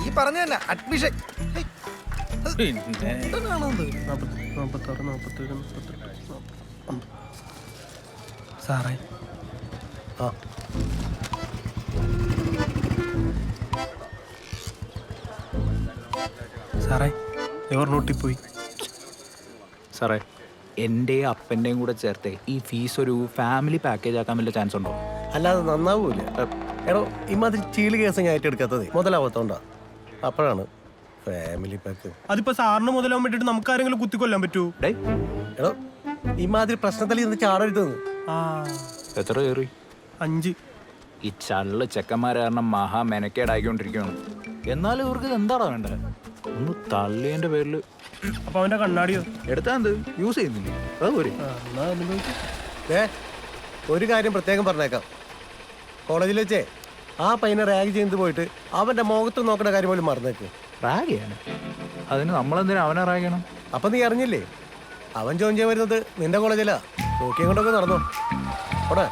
ഈ പറഞ്ഞ തന്നെ അഡ്മിഷൻ. പിന്നെ സാറേ സാറേ എവർ നോട്ടിപ്പോയി. സാറേ എൻ്റെ അപ്പൻ്റെയും കൂടെ ചേർത്ത് ഈ ഫീസ് ഒരു ഫാമിലി പാക്കേജ് ആക്കാൻ വല്ല ചാൻസ് ഉണ്ടോ? അല്ലാതെ നന്നാവൂല. എടോ ഇമാതിരി ചീള് കേസ് ഞാൻ ഏറ്റെടുക്കാത്തത് മുതലാവത്തോണ്ടാ. അപ്പോഴാണ് ഫാമിലി പാക്ക്. അതിപ്പോ സാറിന് മുതലാവാൻ വേണ്ടിട്ട് നമുക്ക് ആരെങ്കിലും കുത്തിക്കൊല്ലാൻ പറ്റൂ? എടോ ഇമാതിരി പ്രശ്നത്തിൽ ഇന്ന് ചാടരുതെന്ന്. എത്ര കയറി? 5. ഈ ചള്ള് ചെക്കന്മാരെ കാരണം മഹാ മെനക്കേടായിക്കൊണ്ടിരിക്കുകയാണ്. എന്നാലും ഇവർക്ക് ഇത് എന്താടാ വേണ്ടത്? ഒന്ന് തള്ളിയതിൻ്റെ പേരിൽ. അപ്പൊ അവന്റെ കണ്ണാടിയോ എടുത്താ എന്ത് യൂസ് ചെയ്യുന്നില്ലേ? അതുപോലെ ഒരു കാര്യം പ്രത്യേകം പറഞ്ഞേക്കാം. കോളേജിൽ വെച്ചേ ആ പയ്യനെ റാഗ് ചെയ്ത് പോയിട്ട് അവന്റെ മുഖത്ത് നോക്കേണ്ട കാര്യം പോലും മറന്നേക്ക്. റാഗ് ചെയ്യണം? അതിന് നമ്മളെന്തിനാ അവനെ റാഗ് ചെയ്യണം? അപ്പൊ നീ അറിഞ്ഞില്ലേ അവൻ ജോയിൻ ചെയ്യാൻ വരുന്നത് നിന്റെ കോളേജിലാ. നോക്കിയും കൊണ്ടൊക്കെ നടന്നോ അവിടെ.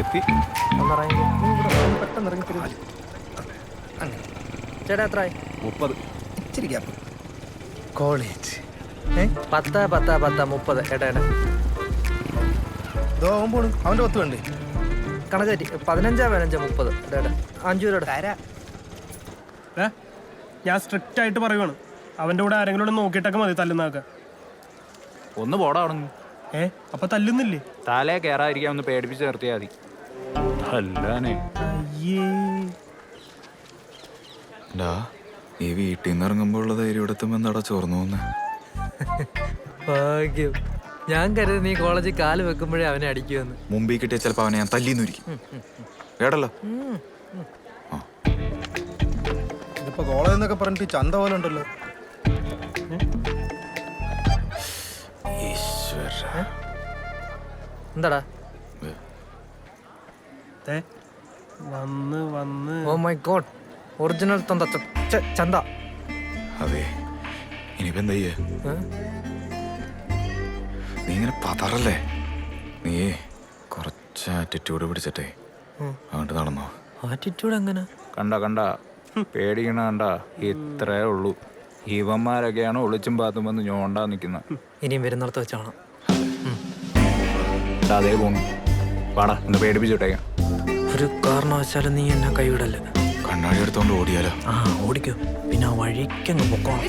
എത്തി. പെട്ടെന്ന് ഇറങ്ങി ചേട്ടാ എത്ര? 30. ഇച്ചിരി ഗ്യാപ്പ്. കോളേജ് 10 10 10 30. ഏട്ടാ ഏട്ടാ ഇതോ അവൻ പോണു. അവന്റെ 10 വേണ്ടേ? കണക്കാറ്റി 15 15 30. ഏട്ടാ 5 രൂപ തരാ. ഞാൻ സ്ട്രിക്റ്റ് ആയിട്ട് പറയുവാണ്. അവന്റെ കൂടെ ആരെങ്കിലും നോക്കിയിട്ടൊക്കെ മതി തല്ലുന്നതൊക്കെ. ഒന്ന് പോടാ അവിടെ നിന്ന്. അപ്പൊ തല്ലുന്നില്ലേ? തലേ കയറാതിരിക്കാൻ ഒന്ന് പേടിപ്പിച്ച് നിർത്തിയാൽ മതി. അല്ലാനേ ഈ വീട്ടിൽ നിന്ന് ഇറങ്ങുമ്പോൾ ഉള്ള ധൈര്യം എടുത്തുമ്പോ എന്താടാ ചോർന്നു പോന്നെ? ഭാഗ്യം. ഞാൻ കരുതി നീ കോളേജിൽ കാല് വെക്കുമ്പോഴേ അവനെ അടിക്കുമെന്ന്. മുമ്പിൽ കിട്ടിയ ചിലപ്പോ അവനെ ഞാൻ തല്ലിന്നിരിക്കും. കേട്ടല്ലോ. ഇതിപ്പോ കോളേജ് എന്നൊക്കെ പറഞ്ഞിട്ട് ചന്ത പോലെ ഉണ്ടല്ലോ. എന്താടാ? വന്ന് ഓ മൈ ഗോഡ്, ഒറിജിനൽ ചന്ത. അതെ, ഇനിയിപ്പോ എന്താ ചെയ്യേ? നീ ഇങ്ങനെ പതറല്ലേ? നീ കുറച്ച് ആറ്റിറ്റ്യൂഡ് പിടിച്ചിട്ടേ അങ്ങോട്ട് നടന്നോ. ആറ്റിറ്റ്യൂഡ് എങ്ങനെ? കണ്ട പേടിക്കണ കണ്ട. ഇത്രേ ഉള്ളൂ. ഇവന്മാരൊക്കെയാണ് ഒളിച്ചും പാത്തും വന്ന് ഞോണ്ടാ നിൽക്കുന്ന. ഇനിയും വരുന്നിടത്ത് വെച്ചാണ്. അതേ പോണു. പാടാ ഒന്ന് പേടിപ്പിച്ചിട്ടേക്കാം. ഒരു കാരണവശാലും നീ എന്നെ കൈവിടല്ലേ. കണ്ണാടി എടുത്തോണ്ട് ഓടിയാലോ? ആ ഓടിക്കോ. പിന്നെ ആ വഴിക്കങ്ങ് പൊക്കോണം.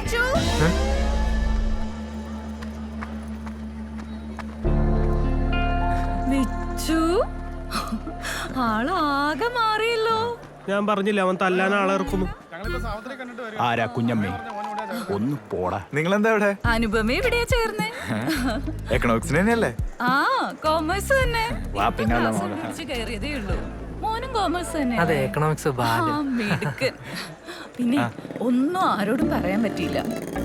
ആളാകെ മാറിയല്ലോ. ഞാൻ പറഞ്ഞില്ല അവൻ തല്ലാൻ ആളെ ഇറക്കുന്നു. ആരാ കുഞ്ഞമ്മേ? ഒന്ന് പോടാ. നിങ്ങളെന്താ ഇവിടെ? അനുപമ എവിടെയാ ചേർന്നേ? എക്കണോമിക്സിന് തന്നെയല്ലേ? ആ കോമേഴ്സ് തന്നെ. വാ പിന്നല്ല ക്ലാസ് മോളെ. പിടിച്ച് കയറിയതേ ഉള്ളൂ. മോനും കോമേഴ്സ് തന്നെ. അതെ, എക്കണോമിക്സ് മിടുക്കൻ. പിന്നെ ഒന്നും ആരോടും പറയാൻ പറ്റിയില്ല.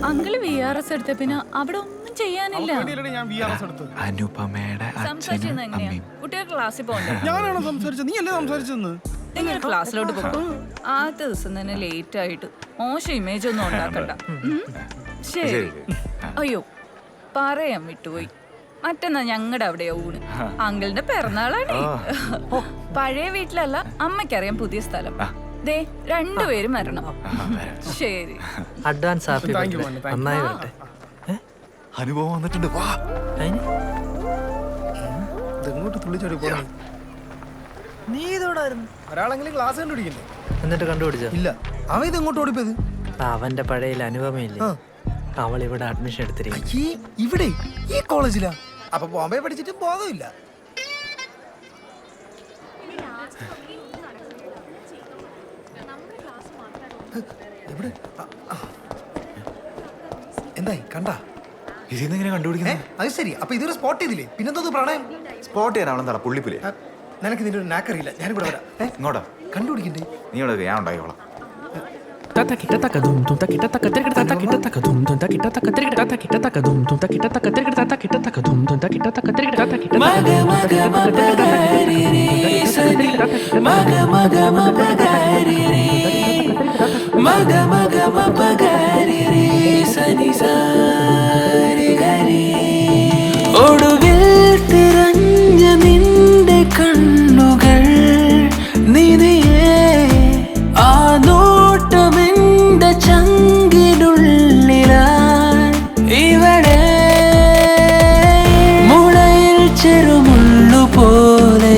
അങ്കിള് VRS എടുത്ത പിന്നെ അവിടെ ഒന്നും ചെയ്യാനില്ല. ഞാൻ VRS എടുത്തത്. അനുപമയുടെ സംസാരിച്ചത് എങ്ങനെയാ? കുട്ടികൾ ക്ലാസ്സിൽ പോകണ്ടേ? ഞാനാണോ സംസാരിച്ചത്? നീ അല്ലേ സംസാരിച്ചെന്ന്? നിങ്ങൾ ക്ലാസ്സിലോട്ട് പോകും. ആദ്യത്തെ ദിവസം തന്നെ ലേറ്റ് ആയിട്ട് മോശം ഇമേജ് ഒന്നും ഉണ്ടാക്കണ്ട. ശരി. അയ്യോ പറയാൻ വിട്ടുപോയി. മറ്റന്നാ ഞങ്ങളുടെ അവിടെ ഊണ്. അങ്കിളിന്റെ പിറന്നാളാണ്. പഴയ വീട്ടിലല്ല, അമ്മയ്ക്കറിയാം പുതിയ സ്ഥലം. ദേ 2 പേരും വരണം. ശരി. അഡ്വാൻസ് ഹാപ്പി നന്നായി വരട്ടെ. അനുഭവം വന്നിട്ടുണ്ട്. വാ. ഇതെങ്ങോട്ട് തുള്ളിച്ചാടി പോകണം? നീ ഇതോടായിരുന്നു. ഒരാളെങ്കിലും ക്ലാസ് കണ്ടുപിടിക്കണ്ടേ? എന്നിട്ട് കണ്ടുപിടിച്ചോ? ഇല്ല. അവൻ ഇതെങ്ങോട്ട് ഓടിപ്പോയത്? അവന്റെ പഴയ അനുപമയില്ലേ, അവൾ ഇവിടെ അഡ്മിഷൻ എടുത്തിരിക്കും. ഇവിടെ ഈ കോളേജിലാ? അപ്പൊ ബോംബെ പഠിച്ചിട്ട് ബോധമില്ല. എന്തായി കണ്ടാ? ഇതിന്നെങ്ങനെ കണ്ടുപിടിക്കുന്നത്? അത് ശരി. അപ്പൊ ഇതൊരു സ്പോട്ട് ചെയ്തില്ലേ? പിന്നെന്തോ പ്രണയം? സ്പോട്ട് ചെയ്യാനാവളെന്താ പുള്ളിപ്പില്ലേ? നിനക്ക് ഇതിന്റെ ഒരു നാക്കറിയില്ല. ഞാൻ ഇവിടെ വരാം. ഇങ്ങോട്ടാ കണ്ടുപിടിക്കണ്ടേ? നീ ഇവിടെ ഞാൻ ഉണ്ടായിക്കോളാം. ഒടുവിൽ തിരഞ്ഞ നിന്റെ കണ്ണുകൾ നിധിയേ, ആ നോട്ടമെന്റെ ചങ്കിനുള്ളിലായി ഇവിടെ മുളയിൽ ചെറുമുള്ളു പോലെ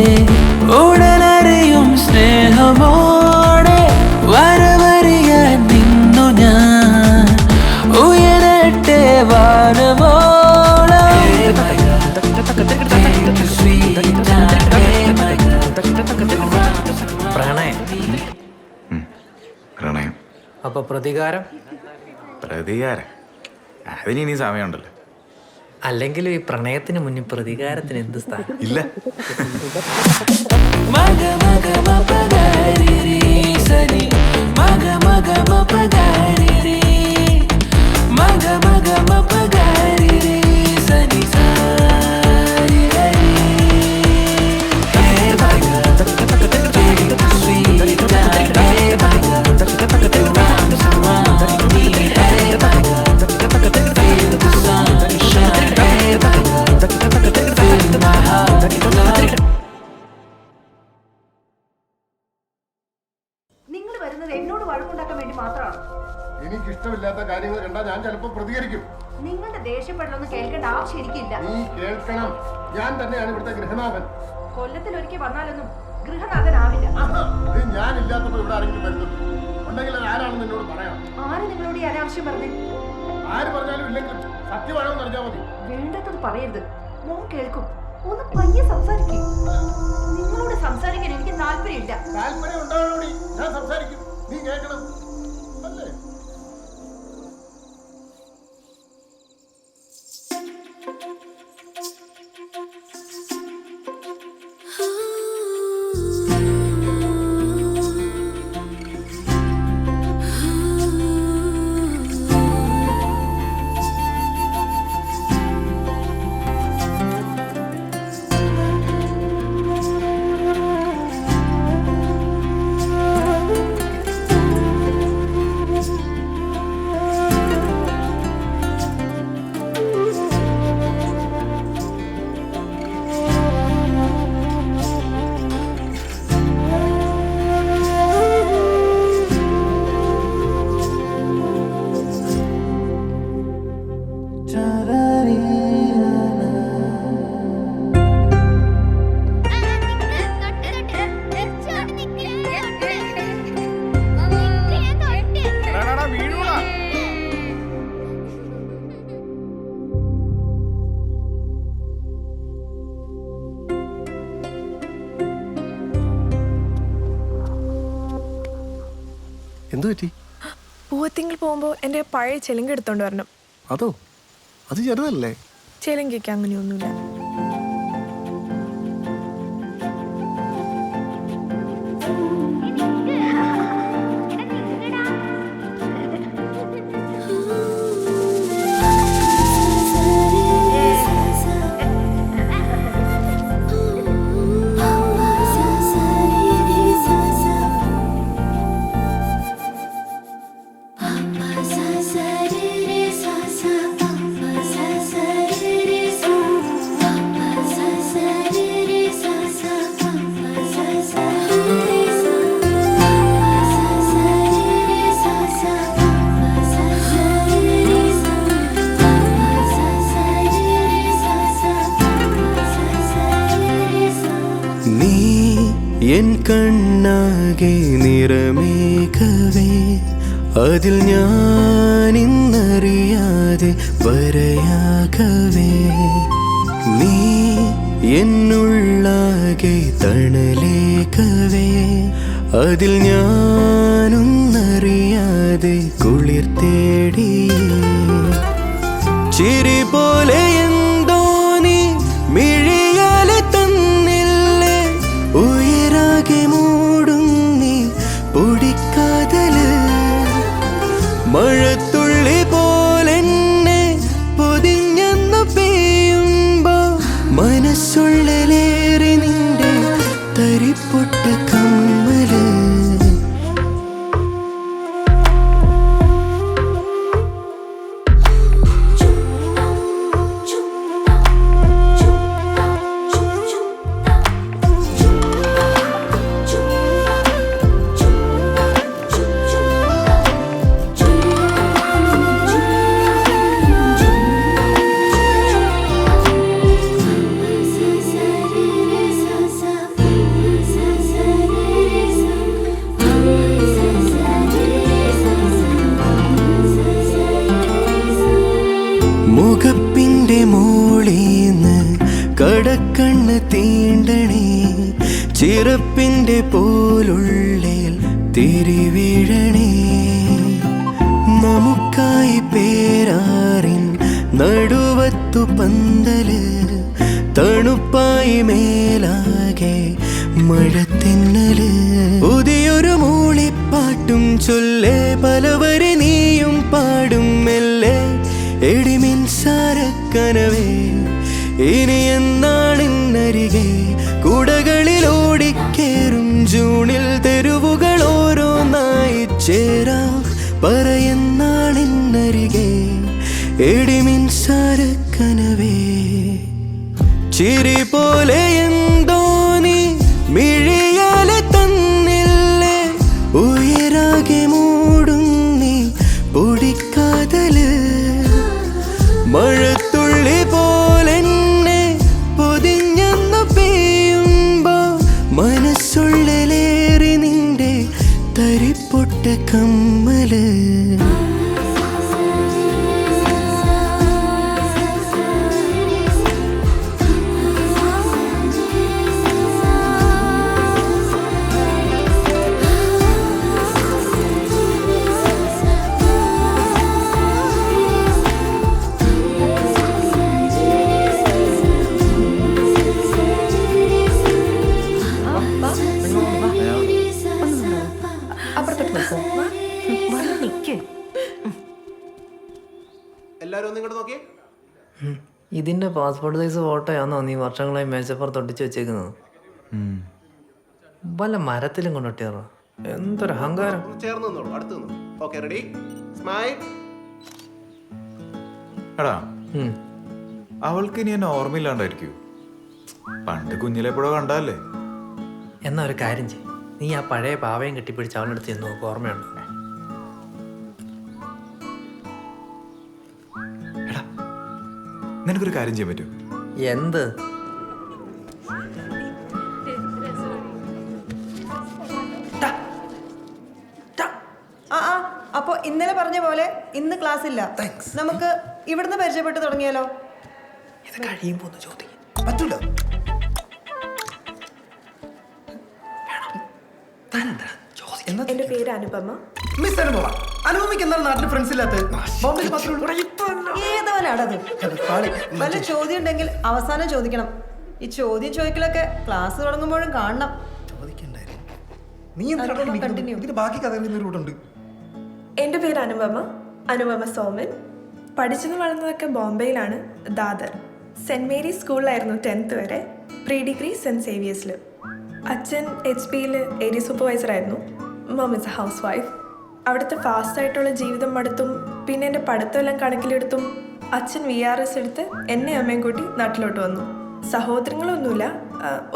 ഉടനറിയും സ്നേഹമോടെ വരവറിയാൻ നിന്നു ഞാൻ. ഉയരട്ടെ വാനമോ പ്രണയം. പ്രണയം. അപ്പൊ പ്രതികാരം? പ്രതികാരം അതിന് ഇനി സമയമുണ്ടല്ലോ. അല്ലെങ്കിലും ഈ പ്രണയത്തിന് മുന്നിൽ പ്രതികാരത്തിന് എന്ത് സ്ഥാനം? ഇല്ല. നിങ്ങൾ വരുന്നത് എന്നോട് വഴക്കുണ്ടാക്കാൻ വേണ്ടി മാത്രമാണ്. എനിക്ക് ഇഷ്ടമില്ലാത്ത കാര്യങ്ങൾ കണ്ടാൽ ഞാൻ ചിലപ്പോൾ പ്രതികരിക്കും. നിങ്ങളുടെ ദേഷ്യപ്പെടലൊന്നും കേൾക്കേണ്ട ആവശ്യം എനിക്കില്ല. നീ കേൾക്കണം. ഞാൻ തന്നെയാണ് ഇവിടുത്തെ ഗൃഹനാഥൻ. കൊല്ലത്തിലൊരിക്കൽ വന്നാലൊന്നും ഗൃഹനാഥനാവില്ല. ഞാൻ ഇല്ലാത്തപ്പോൾ ഇവിടെ ആരെങ്കിലും വരുന്നത് ഉണ്ടെങ്കിൽ അത് ആരാണെന്ന് എന്നോട് പറയാം. ആര് നിങ്ങളോട് ഈ അനാവശ്യം പറഞ്ഞേ? ആര് പറഞ്ഞാലും ഇല്ലെങ്കിലും സത്യമാണെന്ന് അറിഞ്ഞാൽ മതി. വേണ്ടത് പറയരുത്. മോൻ കേൾക്കും. ഒന്ന് പയ്യെ സംസാരിക്കും. നിങ്ങളോട് സംസാരിക്കാൻ എനിക്ക് താല്പര്യമില്ല. താല്പര്യം ഉണ്ടാവണോടി, ഞാൻ സംസാരിക്കും. നീ കേൾക്കണം അല്ലേ? എന്തു പറ്റി? പൂവത്തിങ്കിൽ പോകുമ്പോൾ എൻ്റെ പഴയ ചെലുങ്ക് എടുത്തോണ്ട് വരണം. അതോ? അത് ചെറുതല്ലേ? ചേലങ്കിക്ക് അങ്ങനെയൊന്നുമില്ല. എൻ കണ്ണാകെ നിറമേഘവേ അതിൽ ഞാനിന്നറിയാതെ വരയാകവേ നീ എന്നുള്ളാകെ തണലേകവേ അതിൽ ഞാനൊന്നറിയാതെ കുളിർ തേടി ചിരി പോലെ എന്തോ നീ മിഴിയാലെ തന്നില്ലേ ഉയരാകെ മൂടും നീ പൊടിക്കാതല് മഴത്തുള്ളി പോലെന്നെ പൊതിഞ്ഞെന്ന് പെയ്യുമ്പോ മനസ്സുള്ളിലേറി നിന്റെ തരിപ്പൊട്ട കമ്മല് മുഖപ്പിന്റെ മോളീന്ന് കടക്കണ്ണ് തീണ്ടണേ ചിറപ്പിന്റെ പോലുള്ളിൽ തിരിവീഴണേ നമുക്കായി പേരാറിൻ നടുവത്തു പന്തല് തണുപ്പായി മേലാകെ മഴത്തിന്നല് പുതിയൊരു മൂളിപ്പാട്ടും ചൊല്ലേ പലവരെ നീയും പാടും മെല്ലെ എടിമിൻസാരക്കനവേ ഇനി എന്നാണിന്നരികെ കുടകളിൽ ഓടിക്കേറും ജൂണിൽ തെരുവുകൾ ഓരോന്നായി ചേരാം പറയുന്നാണിന്നരികെ എടിമിൻസാരക്കനവേ ചിരി പോലെ എന്തോ നീ മിഴിയാലെ തന്നില്ലേ ഉയരാകെ മൂടും നീ പൊടിക്കാതല് മഴത്തുള്ളി പോലെന്നെ പൊതിഞ്ഞെന്ന് പെയ്യുമ്പോ മനസ്സുള്ളിലേറി നിന്റെ തരിപ്പൊട്ട കമ്മല് ഇതിന്റെ പാസ്പോർട്ട് സൈസ് ഫോട്ടോയാണോ നീ വർഷങ്ങളായി മേശപ്പുറത്ത് ഒട്ടിച്ച് വെച്ചേക്കുന്നത്? വല്ല മരത്തിലും കൊണ്ടൊട്ടിയാറോ? എന്തൊരു അഹങ്കാരം. എടാ അവൾക്ക് ഇനി എന്നെ ഓർമ്മയില്ലാണ്ടായിരിക്കൂ. പണ്ട് കുഞ്ഞിലെപ്പോഴോ കണ്ടല്ലേ. എന്നാ ഒരു കാര്യം ചെയ്യും, നീ ആ പഴയ പാവയും കെട്ടിപ്പിടിച്ച് അവളുടെ അടുത്ത് ചെന്ന് നോക്ക്, ഓർമ്മയുണ്ട്? നിനക്കൊരു കാര്യം ചെയ്യാൻ പറ്റുമോ? എന്ത്? അപ്പോ ഇന്നലെ പറഞ്ഞ പോലെ ഇന്ന് ക്ലാസ് ഇല്ല. നമുക്ക് ഇവിടുന്ന് പരിചയപ്പെട്ട് തുടങ്ങിയാലോ? ഇത് കഴിയുമ്പോ ചോദിക്കും. പറ്റൂല. എന്റെ പേര് അനുപമ. മിസ് അനുപമ. അനുപമയ്ക്ക് എന്താണ് നാട്ടിൽ ഫ്രണ്ട്സ് ഇല്ലാത്തത്? ഏതവനാ പാളിയാടത്. വല്ല ചോദ്യം ഉണ്ടെങ്കിൽ അവസാനം ചോദിക്കണം. ഈ ചോദ്യം ചോദിക്കലൊക്കെ ക്ലാസ് തുടങ്ങുമ്പോഴും കാണണം. നീ ഇതിന് ബാക്കി കഥകളിൽ റൂട്ടുണ്ട്. എൻ്റെ പേര് അനുപമ സോമൻ. പഠിച്ചതും വളർന്നതൊക്കെ ബോംബെയിലാണ്, ദാദർ. സെൻറ് മേരീസ് സ്കൂളിലായിരുന്നു 10th വരെ. പ്രീ ഡിഗ്രി സെൻറ് സേവിയേഴ്സിൽ. അച്ഛൻ HP-യിൽ ഏരിയ സൂപ്പർവൈസറായിരുന്നു. Mum is a housewife. അവിടുത്തെ ഫാസ്റ്റായിട്ടുള്ള ജീവിതം മടുത്തും പിന്നെ എൻ്റെ പഠിത്തമെല്ലാം കണക്കിലെടുത്തും അച്ഛൻ VRS എടുത്ത് എന്നെ അമ്മയും കൂട്ടി നാട്ടിലോട്ട് വന്നു. സഹോദരങ്ങളൊന്നുമില്ല.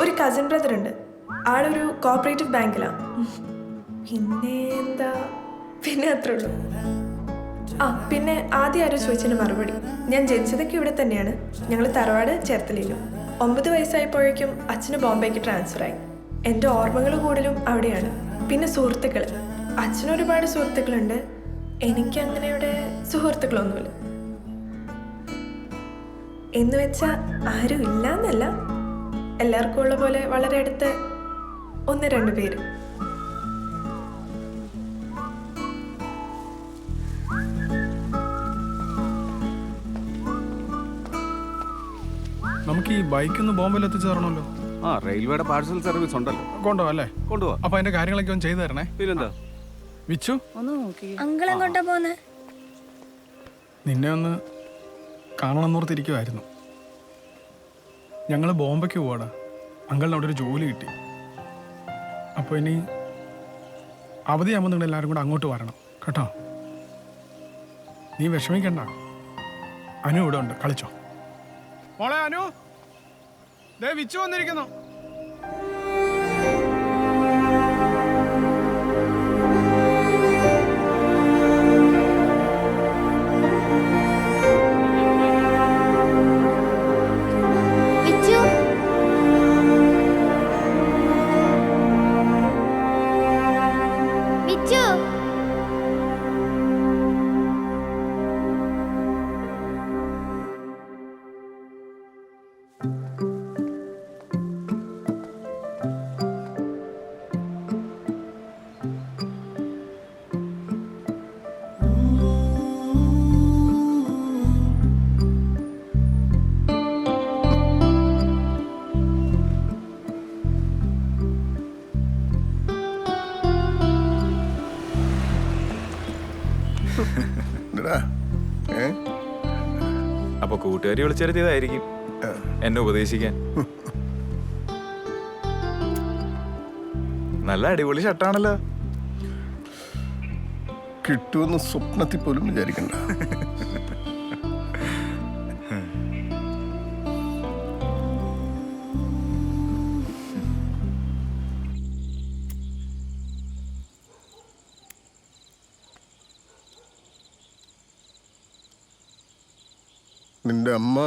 ഒരു കസിൻ ബ്രദർ ഉണ്ട്. ആളൊരു കോപ്പറേറ്റീവ് ബാങ്കിലാണ്. പിന്നെ അത്രേ ഉള്ളൂ. പിന്നെ ആദ്യം ആരോ ചോദിച്ചതിന് മറുപടി. ഞാൻ ജനിച്ചതൊക്കെ ഇവിടെ തന്നെയാണ്. ഞങ്ങൾ തറവാട് ചേർത്തലയിലും. 9 വയസ്സായപ്പോഴേക്കും അച്ഛന് ബോംബെക്ക് ട്രാൻസ്ഫറായി. എൻ്റെ ഓർമ്മകൾ കൂടുതലും അവിടെയാണ്. പിന്നെ സുഹൃത്തുക്കൾ. അച്ഛന് ഒരുപാട് സുഹൃത്തുക്കളുണ്ട്. എനിക്കങ്ങനെ ഇവിടെ സുഹൃത്തുക്കളൊന്നുമില്ല. എന്ന് വെച്ചാൽ ആരും ഇല്ല എന്നല്ല, എല്ലാവർക്കും ഉള്ള പോലെ വളരെ അടുത്ത് 1-2 പേര്. നമുക്ക് ഈ ബൈക്ക് ഒന്ന് ബോംബെയിൽ എത്തിച്ചു തരണമല്ലോ. റെയിൽവേയുടെ പാഴ്സൽ സർവീസ് ഉണ്ടല്ലോ. കൊണ്ടുപോവാ അല്ലേ? കൊണ്ടുപോവാ. അപ്പൊ അതിന്റെ കാര്യങ്ങളൊക്കെ ഒന്ന് ചെയ്തു തരണേ. പിന്നെന്താ വിച്ചു, അങ്കിൾ എങ്ങോട്ടാ പോന്നെ? നിന്നെ ഒന്ന് കാണണമെന്നോർത്തിരിക്കുമായിരുന്നു. ഞങ്ങൾ ബോംബെക്ക് പോവാടാ. അങ്കിളിന് അവിടെ ഒരു ജോലി കിട്ടി. അപ്പോൾ ഇനി അവധിയാകുമ്പോൾ നിങ്ങൾ എല്ലാവരും കൂടെ അങ്ങോട്ട് വരണം കേട്ടോ. നീ വിഷമിക്കണ്ട. അനു ഇവിടെ ഉണ്ട്, കളിച്ചോ. മോളെ അനു, ദേ വിച്ചു വന്നിരിക്കുന്നു. അപ്പൊ കൂട്ടുകാരി വിളിച്ചെടുത്തിയതായിരിക്കും എന്നെ ഉപദേശിക്കാൻ. നല്ല അടിപൊളി ഷർട്ടാണല്ലോ. കിട്ടുമെന്ന് സ്വപ്നത്തിൽ പോലും വിചാരിക്കണ്ട. നിന്റെ അമ്മ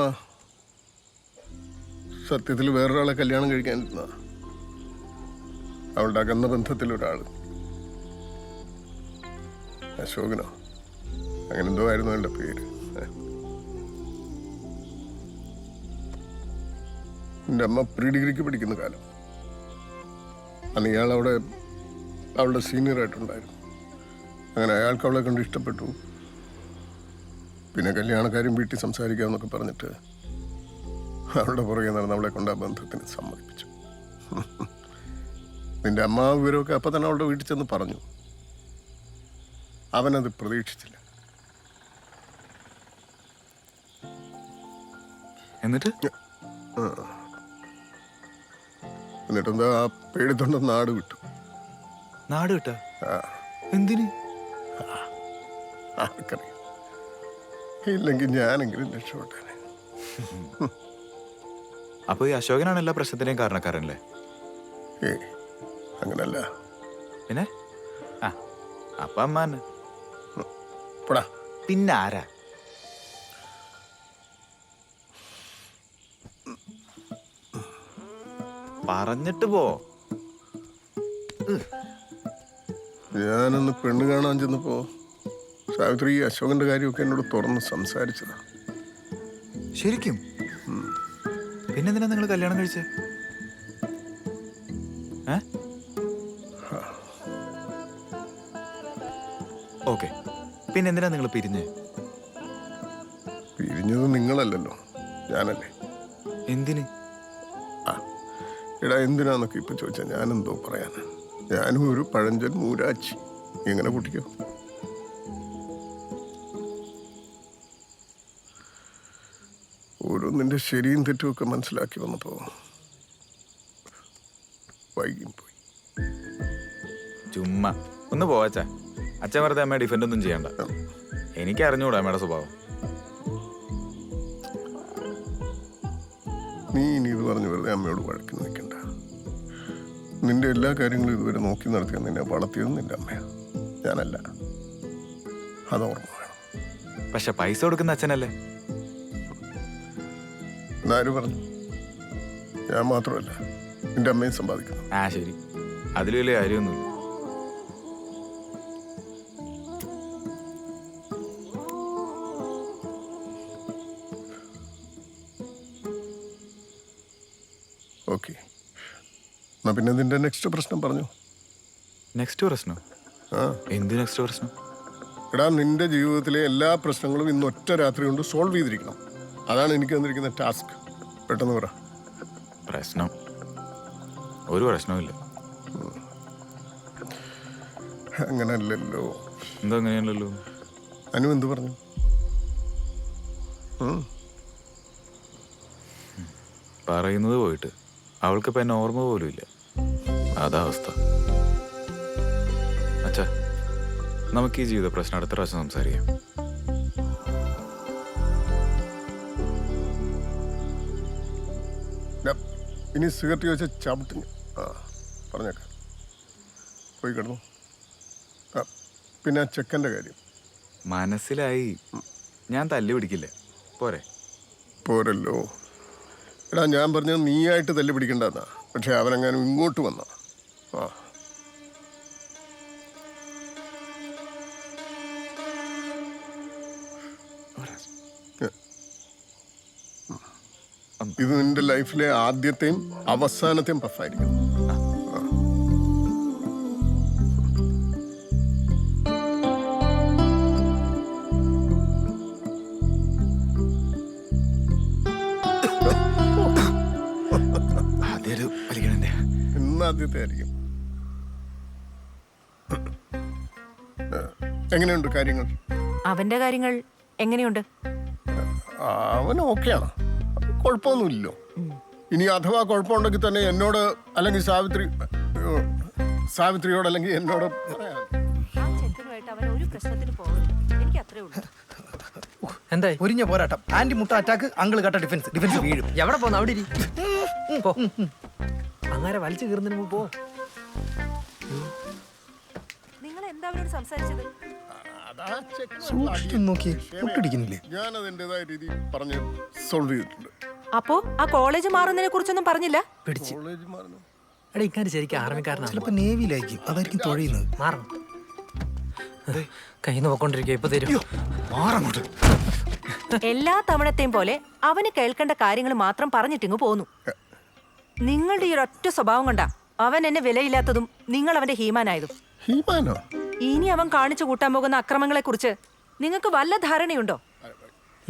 സത്യത്തിൽ വേറൊരാളെ കല്യാണം കഴിക്കാനിരുന്ന അവളുടെ അകന്ന ബന്ധത്തിലൊരാൾ. അശോകനോ അങ്ങനെന്തോ ആയിരുന്നു അവളുടെ പേര്. എൻ്റെ അമ്മ പ്രീ ഡിഗ്രിക്ക് പഠിക്കുന്ന കാലം. അന്ന് ഇയാൾ അവിടെ അവളുടെ സീനിയറായിട്ടുണ്ടായിരുന്നു. അങ്ങനെ അയാൾക്ക് അവളെ കണ്ട് ഇഷ്ടപ്പെട്ടു. പിന്നെ കല്യാണക്കാരും വീട്ടിൽ സംസാരിക്കാമെന്നൊക്കെ പറഞ്ഞിട്ട് അവളുടെ പുറകെ നടന്ന് അവളെ കൊണ്ട് ആ ബന്ധത്തിന് സമ്മതിപ്പിച്ചു. നിന്റെ അമ്മ വിവരമൊക്കെ അപ്പം തന്നെ അവളുടെ വീട്ടിൽ ചെന്ന് പറഞ്ഞു. അവനത് പ്രതീക്ഷിച്ചില്ല. എന്നിട്ടെന്താ ആ പേടിത്തൊണ്ട നാട് വിട്ടു. നാട് വിട്ട എന്തിന്? ആർക്കറിയാം. ഇല്ലെങ്കിൽ ഞാനെങ്കിലും രക്ഷപ്പെട്ടേനെ. അപ്പൊ ഈ അശോകനാണ് എല്ലാ പ്രശ്നത്തിന്റെയും കാരണക്കാരനല്ലേ? അങ്ങനല്ല. പിന്നെ അപ്പൊ അമ്മാന് പോടാ. പിന്നെ ആരാ? പറഞ്ഞിട്ട് പോ. ഞാനൊന്ന് പെണ്ണ് കാണാൻ ചെന്നപ്പോ സാവിത്രി അശോകന്റെ കാര്യമൊക്കെ എന്നോട് തുറന്ന് സംസാരിച്ചതാ. ശരിക്കും? പിന്നെന്തിനാ നിങ്ങൾ കല്യാണം കഴിച്ചേ? ഓക്കെ, പിന്നെന്തിനാ നിങ്ങൾ പിരിഞ്ഞേ? പിരിഞ്ഞത് നിങ്ങളല്ലല്ലോ, ഞാനല്ലേ. എന്തിന്? എടാ എന്തിനാന്നൊക്കെ ഇപ്പൊ ചോദിച്ചാൽ ഞാനെന്തോ പറയാനാ. ഞാനും ഒരു പഴഞ്ചൻ മൂരാച്ചി. എങ്ങനെ കൂട്ടിക്കോ. ഓരോന്നിന്റെ ശരിയും തെറ്റും ഒക്കെ മനസ്സിലാക്കി വന്നപ്പോ വൈകിയും പോയി. ചുമ്മാ ഒന്ന് പോവാച്ചാ. അച്ഛൻ വെറുതെ അമ്മയെ ഡിഫെൻഡ് ഒന്നും ചെയ്യണ്ട. എനിക്ക് അറിഞ്ഞൂടാ അമ്മയുടെ സ്വഭാവം. നീ ഇനി ഇത് പറഞ്ഞ് വെറുതെ അമ്മയോട് വഴക്കിന് നിൽക്കണ്ട. നിന്റെ എല്ലാ കാര്യങ്ങളും ഇതുവരെ നോക്കി നടത്തിയ നിന്നെ വളർത്തിയത് നിന്റെ അമ്മയാ, ഞാനല്ല. അതോർമ്മ വേണം. പക്ഷെ പൈസ കൊടുക്കുന്ന അച്ഛനല്ലേ? എന്നാരും പറഞ്ഞു? ഞാൻ മാത്രമല്ല, നിന്റെ അമ്മയും സമ്പാദിക്കുന്നു. ആ ശരി, അതിൽ വലിയ കാര്യമൊന്നുമില്ല. ഓക്കെ, എന്നാ പിന്നെ നിന്റെ നെക്സ്റ്റ് പ്രശ്നം പറഞ്ഞു. നെക്സ്റ്റ് പ്രശ്നം? എന്ത് നെക്സ്റ്റ് പ്രശ്നം? എടാ, നിന്റെ ജീവിതത്തിലെ എല്ലാ പ്രശ്നങ്ങളും ഇന്ന് ഒറ്റ രാത്രി കൊണ്ട് സോൾവ് ചെയ്തിരിക്കണം. അതാണ് എനിക്ക് തന്നിരിക്കുന്ന ടാസ്ക്. പെട്ടെന്ന് പറ. പ്രശ്നം? ഒരു പ്രശ്നവുമില്ല. അങ്ങനല്ലല്ലോ. എന്താ അങ്ങനെയല്ലല്ലോ? അനു എന്ത് പറഞ്ഞു? പറയുന്നത് പോയിട്ട് അവൾക്കിപ്പോൾ എന്നെ ഓർമ്മ പോലും ഇല്ല. അതാ അവസ്ഥ. അച്ഛാ, നമുക്ക് ഈ ജീവിത പ്രശ്നം അടുത്ത പ്രാവശ്യം സംസാരിക്കാം. ഇനി സിഗരറ്റ് ചോദിച്ച ചവിട്ടിന് പറഞ്ഞേക്കാം. പോയി കിടന്നു. പിന്നെ ആ ചെക്കൻ്റെ കാര്യം മനസ്സിലായി. ഞാൻ തല്ലി പിടിക്കില്ല. പോരെ? പോരല്ലോ. എടാ, ഞാൻ പറഞ്ഞത് നീയായിട്ട് തല്ലി പിടിക്കണ്ടെന്നാ. പക്ഷെ അവനെങ്ങാനും ഇങ്ങോട്ട് വന്ന ഇത് നിന്റെ ലൈഫിലെ ആദ്യത്തെയും അവസാനത്തെയും പഫായിരിക്കും. ആദ്യത്തെ ആയിരിക്കും. എങ്ങനെയുണ്ട് കാര്യങ്ങൾ? അവന്റെ കാര്യങ്ങൾ എങ്ങനെയുണ്ട്? അവൻ ഓക്കെയാണ്, കുഴപ്പമൊന്നുമില്ലല്ലോ. ഇനി അഥവാ കുഴപ്പമുണ്ടെങ്കിൽ തന്നെ എന്നോട് അല്ലെങ്കിൽ സാവിത്രിയോട് അല്ലെങ്കിൽ എന്നോട് എന്തായി? ഒരിഞ്ഞ പോരാട്ടം, ആന്റി മുട്ട അറ്റാക്ക്, അങ്കിൾ കട്ട ഡിഫൻസ്. ഡിഫൻസ് വീഴും. എവിടെ പോന്ന? അവിടെ അങ്ങനെ വലിച്ചു കീറുന്നതിന് മുമ്പ് പോ. നിങ്ങൾ എന്താ അവരോട് സംസാരിച്ചത്? നോക്കി മുട്ടടിക്കുന്നില്ലേ? ഞാൻ അതിൻ്റെതായ രീതി പറഞ്ഞ് സോൾവ് ചെയ്തിട്ടുണ്ട്. അപ്പോ ആ കോളേജ് മാറുന്നതിനെ കുറിച്ചൊന്നും പറഞ്ഞില്ല? പിടിച്ച് കോളേജ് മാറുന്നു. എടാ, ഇങ്ങനെ ശരിക്കും ആർമിക്കാരനാണ്. ചിലപ്പോ നേവിയിലായിരിക്കും, അതായിരിക്കും തുഴയുന്നത്. മാറണം. കയ്യിൽ നിന്ന് പോയിക്കൊണ്ടിരിക്കുക. ഇപ്പൊ തരും. മാറങ്ങോട്ട്. എല്ലാ തവണത്തെയും പോലെ അവന് കേൾക്കേണ്ട കാര്യങ്ങൾ മാത്രം പറഞ്ഞിട്ടിങ്ങ് പോന്നു. നിങ്ങളുടെ ഈ ഒരൊറ്റ സ്വഭാവം കൊണ്ടാ അവൻ എന്നെ വിലയില്ലാത്തതും നിങ്ങൾ അവന്റെ ഹീമാനായതും. ഇനി അവൻ കാണിച്ചു കൂട്ടാൻ പോകുന്ന അക്രമങ്ങളെ കുറിച്ച് നിങ്ങൾക്ക് വല്ല ധാരണയുണ്ടോ?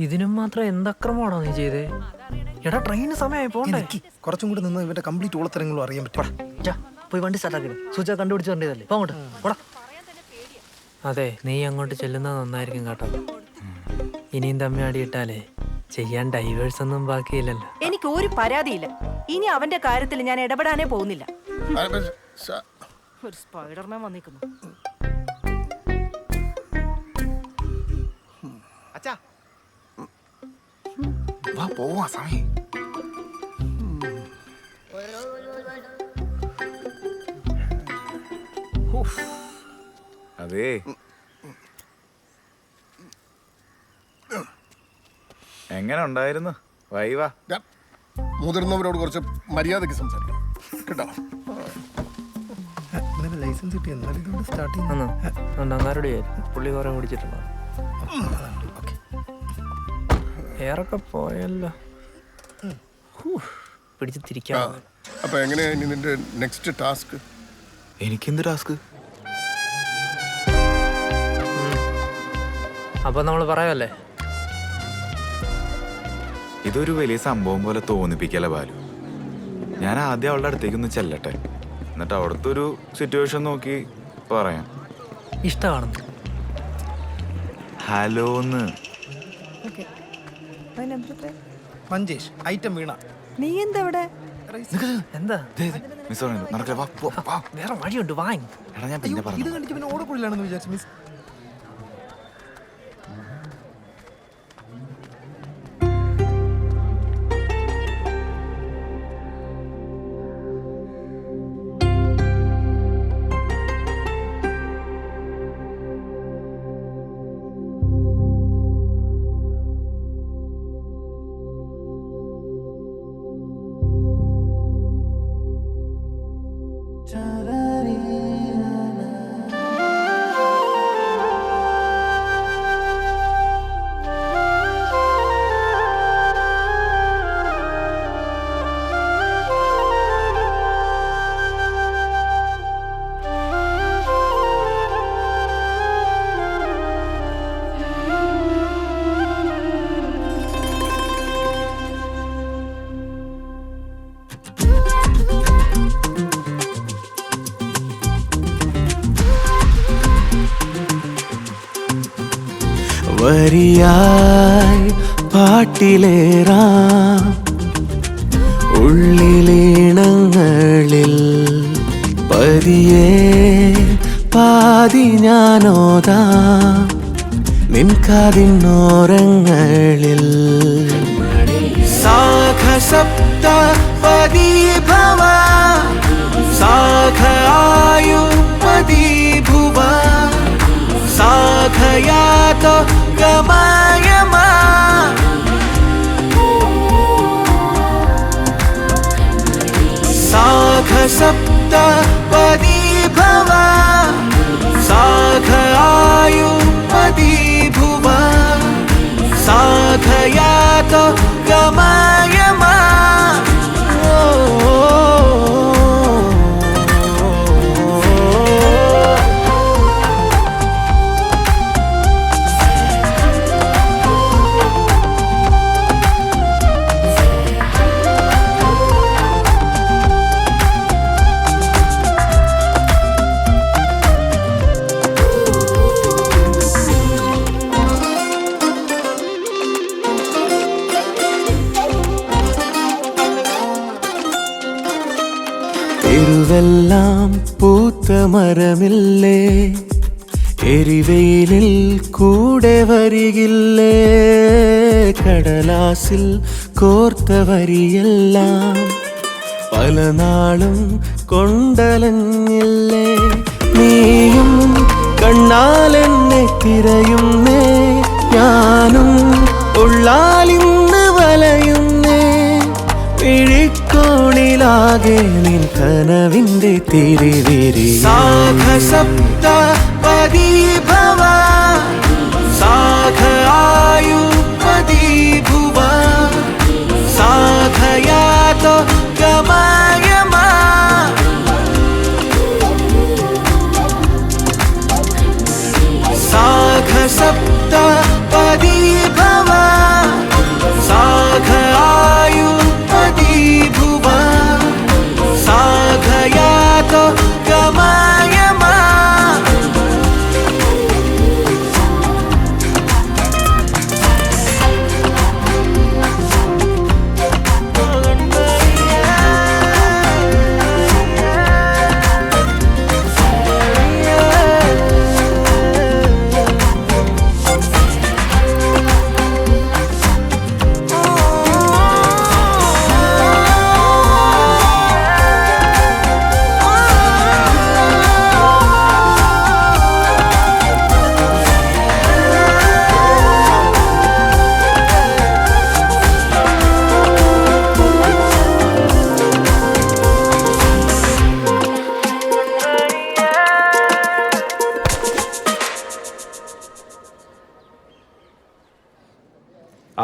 ഇതിനും മാത്രം എന്തക്രമമാണോ നീ ചെയ്തേ? എടാ, ട്രെയിന് സമയമായി പോണ്ടേ? കുറച്ചും കൂടി നിന്ന് ഇവന്റെ കംപ്ലീറ്റ് ഓളത്തരങ്ങളും അറിയാൻ പറ്റും. പോയി വണ്ടി സ്റ്റാർട്ടാക്കി സൂച കണ്ടുപിടിച്ച് വണ്ടിയതല്ലേ. പോങ്ങോട്ട് പോടാ. അതെ, നീ അങ്ങോട്ട് ചെല്ലുന്നത് നന്നായിരിക്കും കേട്ടോ. ഇനിയും തമ്മി അടിയിട്ടാലേ ചെയ്യാൻ ഡൈവേഴ്സ് ഒന്നും ബാക്കിയില്ലല്ലോ. എനിക്ക് ഒരു പരാതിയില്ല. ഇനി അവന്റെ കാര്യത്തിൽ ഞാൻ ഇടപെടാനേ പോകുന്നില്ല. ഒരു സ്പൈഡർമാൻ വന്നിരിക്കുന്നു. അച്ഛാ, വാ പോവാ, സമയം. അതേ, എങ്ങനെ ഉണ്ടായിരുന്നു വൈവ? മുതിർന്നവരോട് കുറച്ച് മര്യാദയ്ക്ക് സംസാരിക്കണം കേട്ടോ. ലൈസൻസ് കിട്ടി. എന്നാലും ഇതോടെ സ്റ്റാർട്ട് പുള്ളി കുറെ ഓടിച്ചിട്ടുണ്ടോ? ഏറൊക്കെ പോയല്ലോ. പിടിച്ച് തിരിക്കാം. അപ്പൊ എങ്ങനെയാ ഇനി നിന്റെ നെക്സ്റ്റ് ടാസ്ക്? എനിക്കെന്ത് ടാസ്ക്? അപ്പൊ നമ്മൾ പറയാമല്ലേ, ഇതൊരു വലിയ സംഭവം പോലെ തോന്നിപ്പിക്കല ബാലു. ഞാൻ ആദ്യം അവളുടെ അടുത്തേക്കൊന്ന് ചെല്ലട്ടെ, എന്നിട്ട് അവിടുത്തെ ഒരു സിറ്റുവേഷൻ നോക്കി പറയാം. ഇഷ്ടമാണെന്ന്. ഹലോന്ന്. മഞ്ചേഷ് ഐറ്റം വീണ. നീ എന്താ ഇവിടെ? എന്താ മിസ് നടക്കേ, വാ പോ, വാ. വേറെ വഴിയുണ്ട്, വാങ്ങി. എടാ ഞാൻ പിന്നെ പറഞ്ഞു. ഇത് കണ്ടിട്ട് പിന്നെ ഓടക്കുള്ളിലാണെന്ന് വിചാരിച്ചു മിസ്. വരിയായി പാട്ടിലേറാം ഉള്ളിലീണങ്ങളിൽ പതിയെ പാതി ഞാനോതാം നിൻകാതിന്നോരങ്ങളിൽ. സാഖസപ്ത പദീഭവ സാഖായു പദീഭുവ സാഖയാതോ ഗമായമാ. സാഖസപ്ത പദീഭവ സാഖായു പദീഭുവ സാഖയാതോ ഗമായമാ. തെരുവെല്ലാം പൂത്ത മരമില്ലേ, എരിവെയിലിൽ കൂടെ വരികില്ലേ, കടലാസിൽ കോർത്ത വരിയെല്ലാം പല നാളും കൊണ്ടലഞ്ഞില്ലേ. നീയും കണ്ണാലെന്നെ തിരയുന്നേ, ഞാനും ഉള്ളാലിന്ന് വലയുന്നേ, പിഴിക്കോണിലാകെ നിൻ കനവിന്റെ തിരിവിരി. സാഖസപ്ത പദീഭവ സാഖായു പദീഭുവ സാഖയാതോ ഗമായമാ. സാഖസപ്ത പദീഭവ സാഖായു പദീഭുവ സാഖയാതോ ഗമായമാ.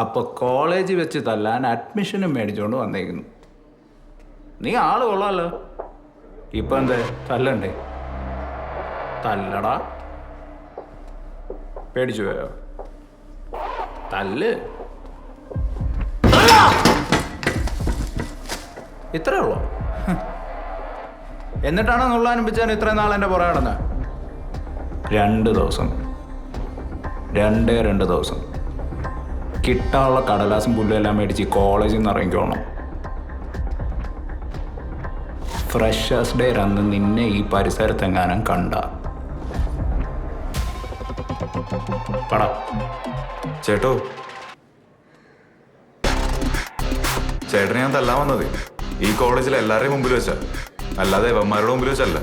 അപ്പോൾ കോളേജിൽ വെച്ച് തല്ലാൻ അഡ്മിഷനും മേടിച്ചുകൊണ്ട് വന്നേക്കുന്നു. നീ ആള് കൊള്ളാമല്ലോ. ഇപ്പം എന്താ തല്ലണ്ടേ? തല്ലടാ. പേടിച്ചു പോയോ? തല്ല്. ഇത്രേ ഉള്ളൂ. എന്നിട്ടാണ് നുള്ളാനുമ്പിച്ചാൻ ഇത്രയും നാൾ എൻ്റെ പുറകെ നടന്നത്. 2 ദിവസം, 2 ദിവസം കിട്ടാനുള്ള കടലാസും പുല്ലും എല്ലാം മേടിച്ച് കോളേജിൽ നിന്ന് ഇറങ്ങിക്കോണം. ഫ്രഷേഴ്സ് ഡേ അന്ന് നിന്നെ ഈ പരിസരത്തെങ്ങാനും കണ്ട പടാ. ചേട്ടോ, ചേട്ടനെ ഞാൻ തല്ലാൻ വന്നത് ഈ കോളേജിൽ എല്ലാവരുടെയും മുമ്പിൽ വെച്ചാ, അല്ലാതെ ഇവന്മാരുടെ മുമ്പിൽ വെച്ചല്ല.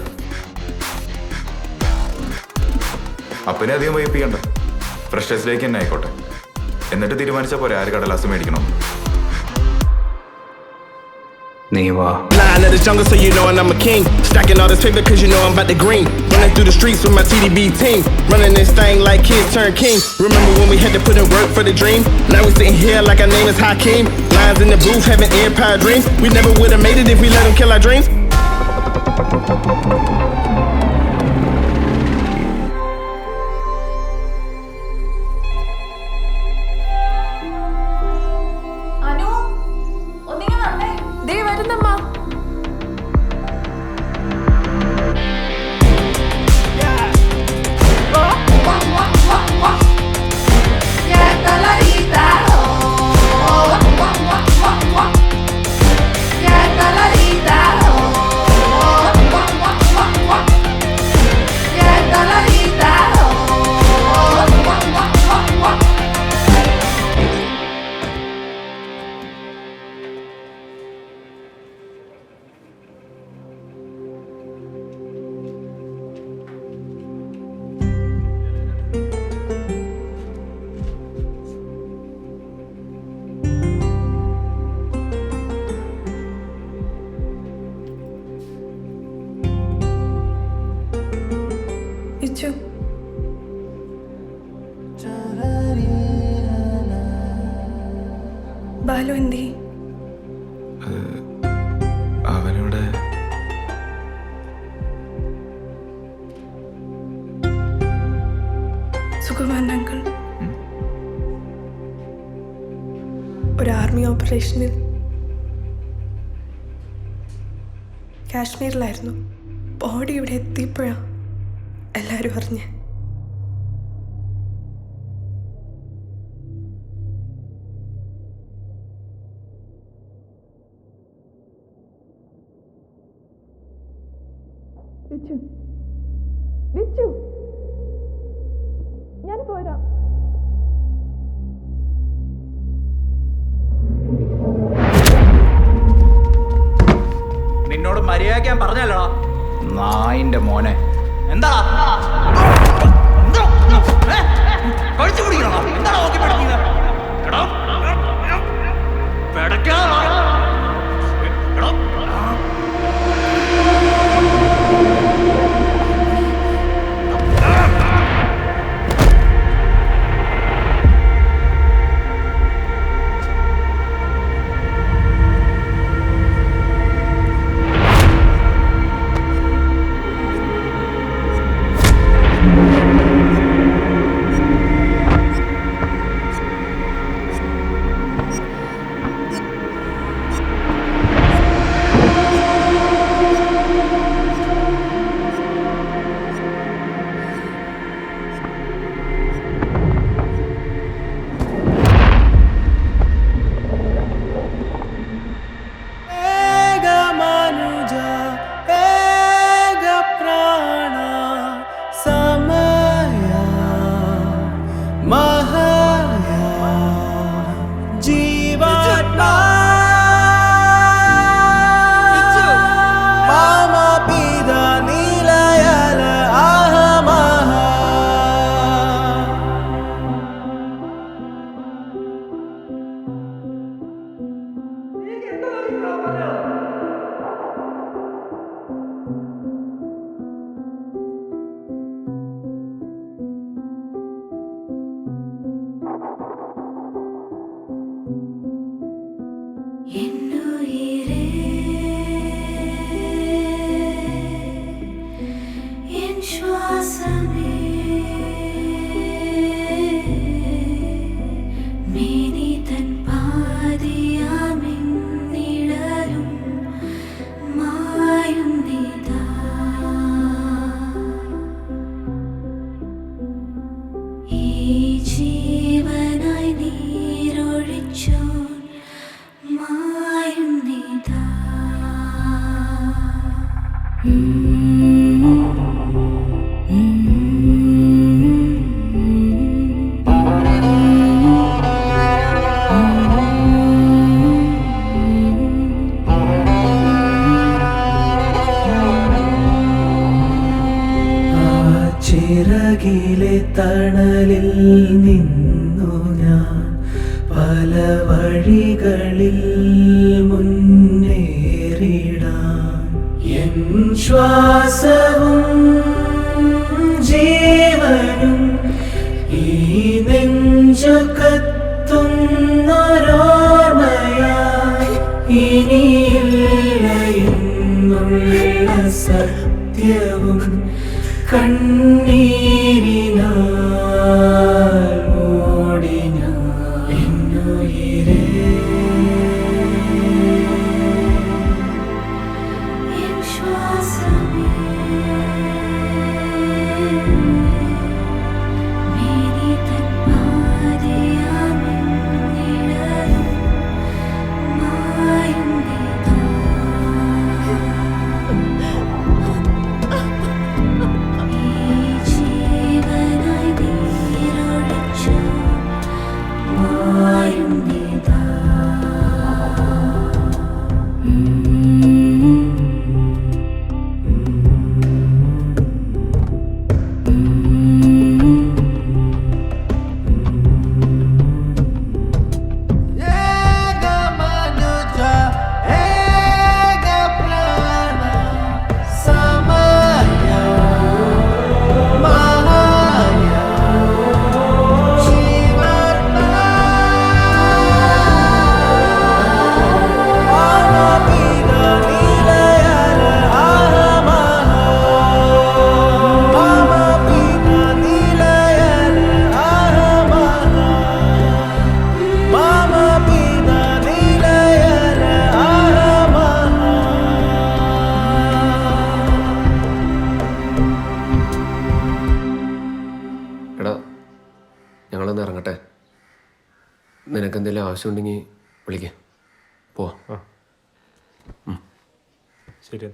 അപ്പനെ അധികം വൈപ്പിക്കണ്ട, ഫ്രഷേഴ്സിലേക്ക് തന്നെ ആയിക്കോട്ടെ. എന്നിട്ട് തീരുമാനിച്ചാൽ പോരെ ആര് കടലാസ് മേടിക്കണം. നീ വാ. Flying to the jungle so you know I'm a king. Stacking all this paper cause you know I'm about to green. Running through the streets with my TDB team. Running this thing like kids turn king. Remember when we had to put in work for the dream? Now we sitting here like our name is Hakeem. Lions in the booth having empire dreams. We never would have made it if we let them kill our dreams. Balu എന്തി? അവനിവിടെ സുഖമാണ് അങ്കിൾ. ഒരു ആർമി ഓപ്പറേഷനിൽ കാശ്മീരിലായിരുന്നു. ബോഡി ഇവിടെ എത്തിയപ്പോഴാ എല്ലാവരും അറിഞ്ഞ്. ഞാൻ പോരാ. നിന്നോട് മര്യാദയ്ക്ക് പറഞ്ഞല്ലോ നായിന്റെ മോനെ. എന്താ കഴിച്ചു പിടിക്കണോ? എന്താ നോക്കി പഠിക്കുന്നത്? ചിറകിലെ തണലിൽ നിന്നു ഞാൻ പല വഴികളിൽ മുന്നേറിടാൻ എൻ ശ്വാസവും ജീവനും ഈ നെഞ്ചു കത്തുന്നൊരോർമ്മയായി ഇനിയില്ല എന്നുള്ള സത്യവും കണ്ണീരിനാൽ മൂടി ഞാൻ എന്നുയിരേ എൻ ശ്വാസമേ മേരി തൻ പാതയാമിന്നിടലും മായുന്നിതാ ഞങ്ങളൊന്ന് ഇറങ്ങട്ടെ. നിനക്കെന്തെങ്കിലും ആവശ്യമുണ്ടെങ്കിൽ വിളിക്കേ. പോവാം. ശരി.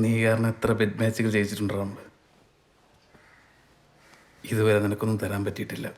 നീ കാരണം എത്ര ബെഡ് മാച്ചുകൾ ജയിച്ചിട്ടുണ്ടോ നമ്മൾ. ഇതുവരെ നിനക്കൊന്നും തരാൻ പറ്റിയിട്ടില്ല.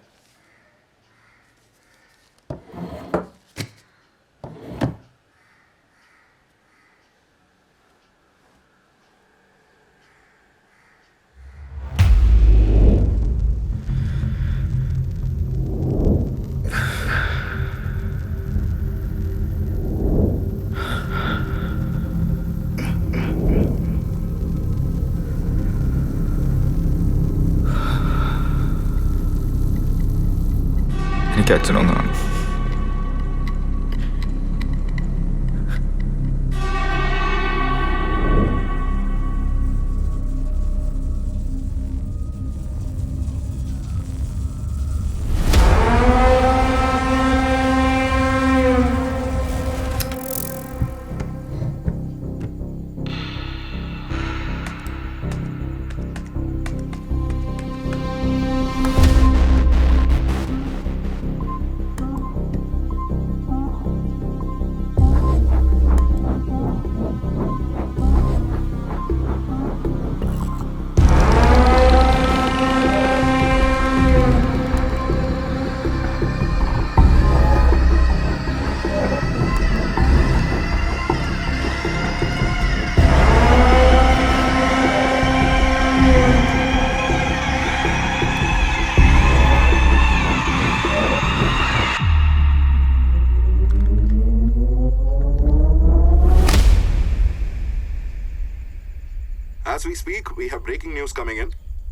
എനിക്ക് അച്ഛനൊന്നാണ്. As we speak, we have breaking news coming in.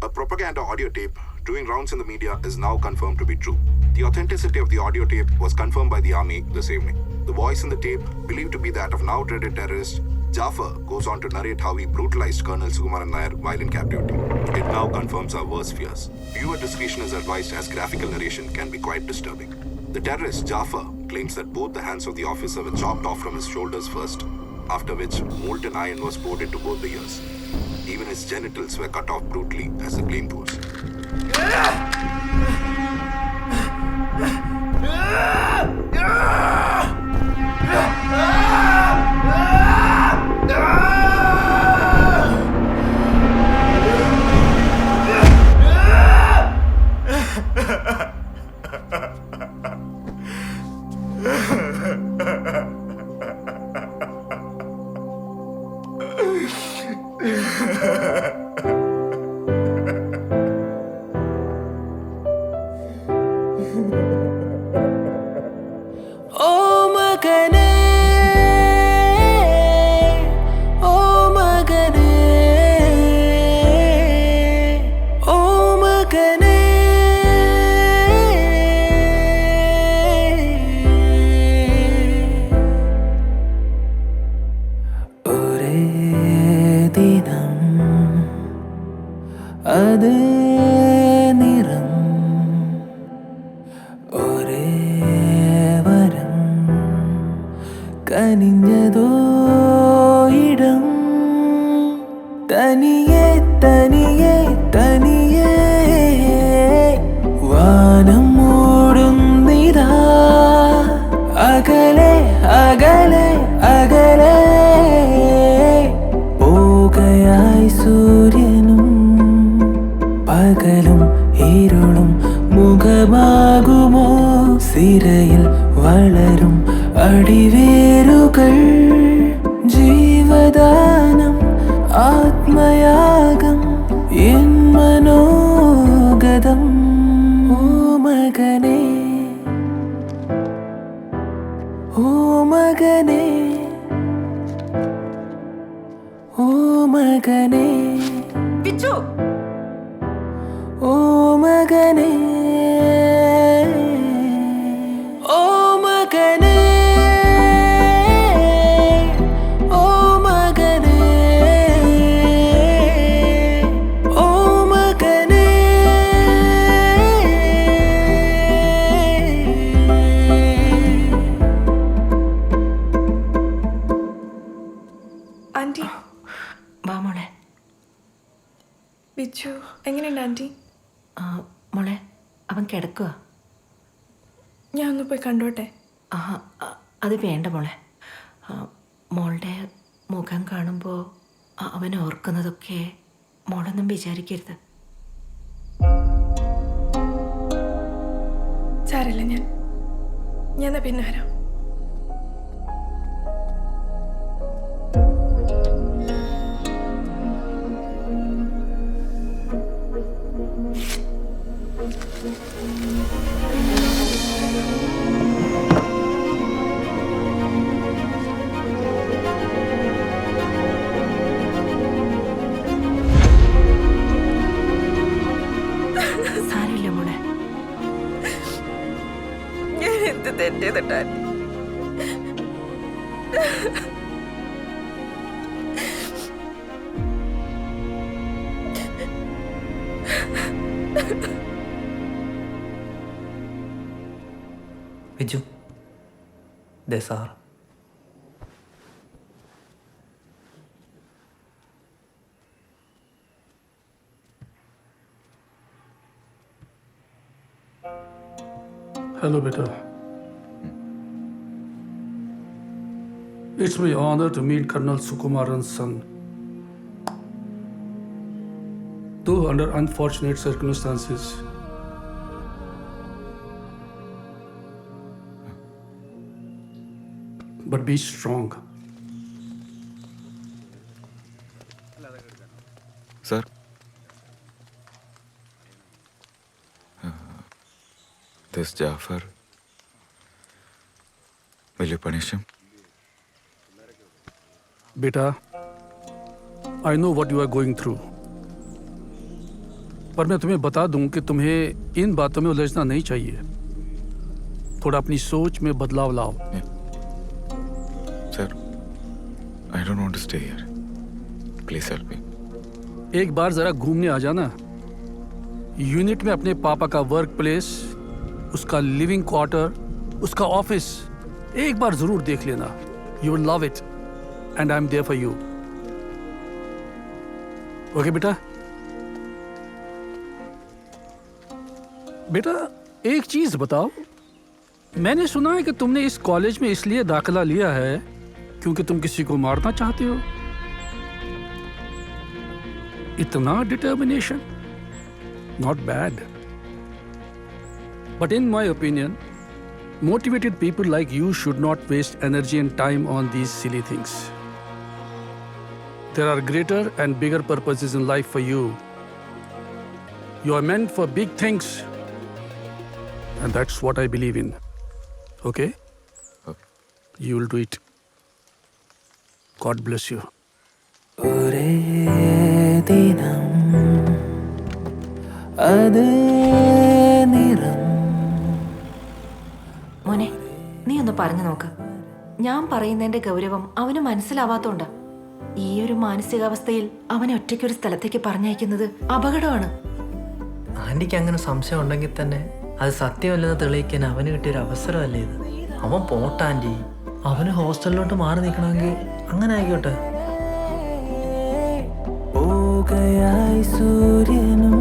A propaganda audio tape doing rounds in the media is now confirmed to be true. The authenticity of the audio tape was confirmed by the army this evening. The voice in the tape, believed to be that of now dreaded terrorist Jafar, goes on to narrate how he brutalized Colonel Sukumaran Nair while in captivity. It now confirms our worst fears. Viewer discretion is advised as graphical narration can be quite disturbing. The terrorist Jafar claims that both the hands of the officer were chopped off from his shoulders first, after which molten iron was poured into both the ears. Even his genitals were cut off brutally, as the claim goes. ഓ മകനേ ഓ മകനേ ഓ മകനേ ഒരേ ദിനം അതേ നിറം ഒരേ വരം കനിഞ്ഞതോ ഇടം തനിയെ തനിയെ തനിയെ വാനം മൂടുന്നിതാ അകലെ അകലെ അകലെ പോകയായി സൂര്യനും പകലും ഇരുളും മുഖമാകുമോ സിരയിൽ വളരും അടിവേരുകൾ ജീവദാനം ആത്മയാഗം എൻ മനോഗതം ഓ മകനേ ഓ മകനേ ഓ മകനേ പിച്ചു ഓ മകനേ ഓ മകനേ ഓ മകനേ ഓ മകനേ ആൻറ്റി വാ മോളെ. ബിച്ചു എങ്ങനെയുണ്ട് ആൻറ്റി? മോളെ അവൻ കിടക്കുക. ഞാൻ ഒന്ന് പോയി കണ്ടോട്ടെ? അത് വേണ്ട മോളെ. മോളുടെ മുഖം കാണുമ്പോൾ അവൻ ഓർക്കുന്നതൊക്കെ മോളൊന്നും വിചാരിക്കരുത്. സാരമില്ല, ഞാൻ പിന്നെ വരാം. സാരമില്ല മോളെ. ഞാൻ എന്ത് തെറ്റേതിട്ടാ? ബിജു ദേ sir. Hello, beta. It's my honor to meet Colonel Sukumaran's son. Though under unfortunate circumstances, but be strong. Sir? This Jafar, will you punish him? Beta, I know what you are going through. पर मैं तुम्हें बता दूं कि तुम्हें इन बातों में उलझना नहीं चाहिए. थोड़ा अपनी सोच में बदलाव लाओ. Sir, I don't want to stay here. Please help me. एक बार जरा घूमने आ जाना. यूनिट में अपने पापा का वर्क प्लेस, उसका लिविंग क्वार्टर, उसका ऑफिस एक बार जरूर देख लेना. You will love it and I am there for you. Okay बेटा? बेटा एक चीज बताओ, मैंने सुना है कि तुमने इस कॉलेज में इसलिए दाखिला लिया है क्योंकि तुम किसी को मारना चाहते हो. इतना determination, not bad. But in my opinion, motivated people like you should not waste energy and time on these silly things. There are greater and bigger purposes in life for you. You are meant for big things. And that's what I believe in. Okay? You will do it. God bless you. ഒരേ ദിനം അതേ നിറം. മോനെ, നീ ഒന്ന് പറഞ്ഞു നോക്ക്. ഞാൻ പറയുന്നതിന്റെ ഗൗരവം അവന് മനസ്സിലാവാത്തോണ്ടാ. ഈ ഒരു മാനസികാവസ്ഥയിൽ അവനെ ഒറ്റയ്ക്കൊരു സ്ഥലത്തേക്ക് പറഞ്ഞയക്കുന്നത് അപകടമാണ്. ആൻറ്റിക്ക് അങ്ങനെ സംശയം ഉണ്ടെങ്കിൽ തന്നെ അത് സത്യമല്ലെന്ന് തെളിയിക്കാൻ അവന് കിട്ടിയൊരു അവസരമല്ലേ ഇത്. അവൻ പോട്ടെ ആൻറ്റി, അവന് ഹോസ്റ്റലിലോട്ട് മാറി നിൽക്കണമെങ്കിൽ അങ്ങനെ ആയിക്കോട്ടെ. പോകയായി സൂര്യനും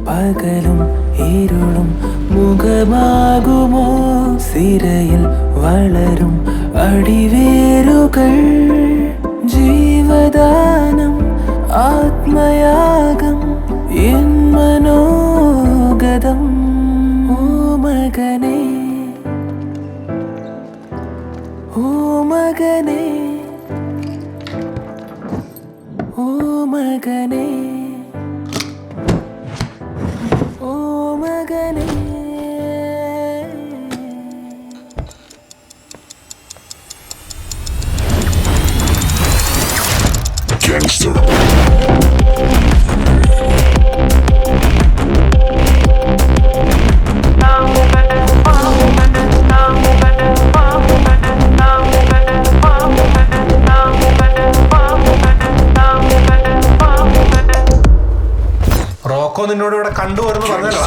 പകലും ഇരുളും മുഖമാകുമോ സിരയിൽ വളരും അടിവേരുകൾ ജീവദാനം ആത്മയാഗം എൻ മനോഗതം. ഓ മകനേ, ഓ മകനേ, ഓ മകനേ, ഓ മകനേ. Gangster. റോക്കോ നിന്നോട് ഇവിടെ കണ്ടുവരുന്നു പറഞ്ഞല്ലോ.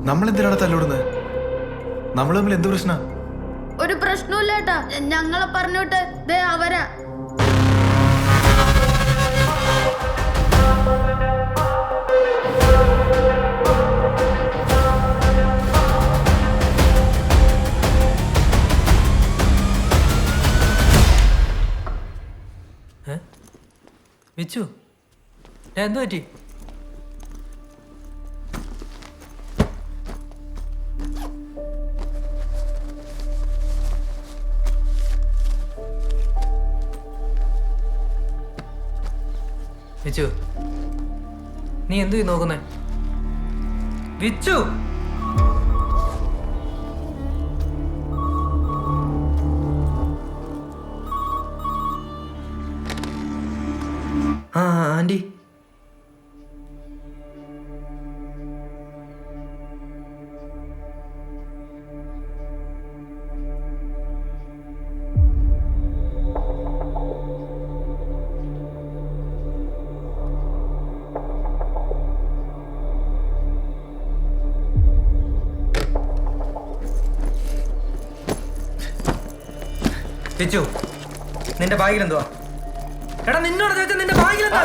നമ്മളെന്തിനാണ് തല്ലോടുന്നത്? നമ്മൾ തമ്മിൽ എന്ത് പ്രശ്ന? ഒരു പ്രശ്നമില്ല ഏട്ടാ, ഞങ്ങളെ പറഞ്ഞോട്ട് ദേ അവരാ. വിച്ചു, എന്തു പറ്റി? വിച്ചു, നീ എന്തു നോക്കുന്നേ? വിച്ചു, ആ ആൻറ്റി, പിച്ചു, നിന്റെ ബാഗിൽ എന്തുവാ? എടാ നിന്നോട് ചോദിച്ചാൽ നിന്റെ ബാഗിൽ എന്താ?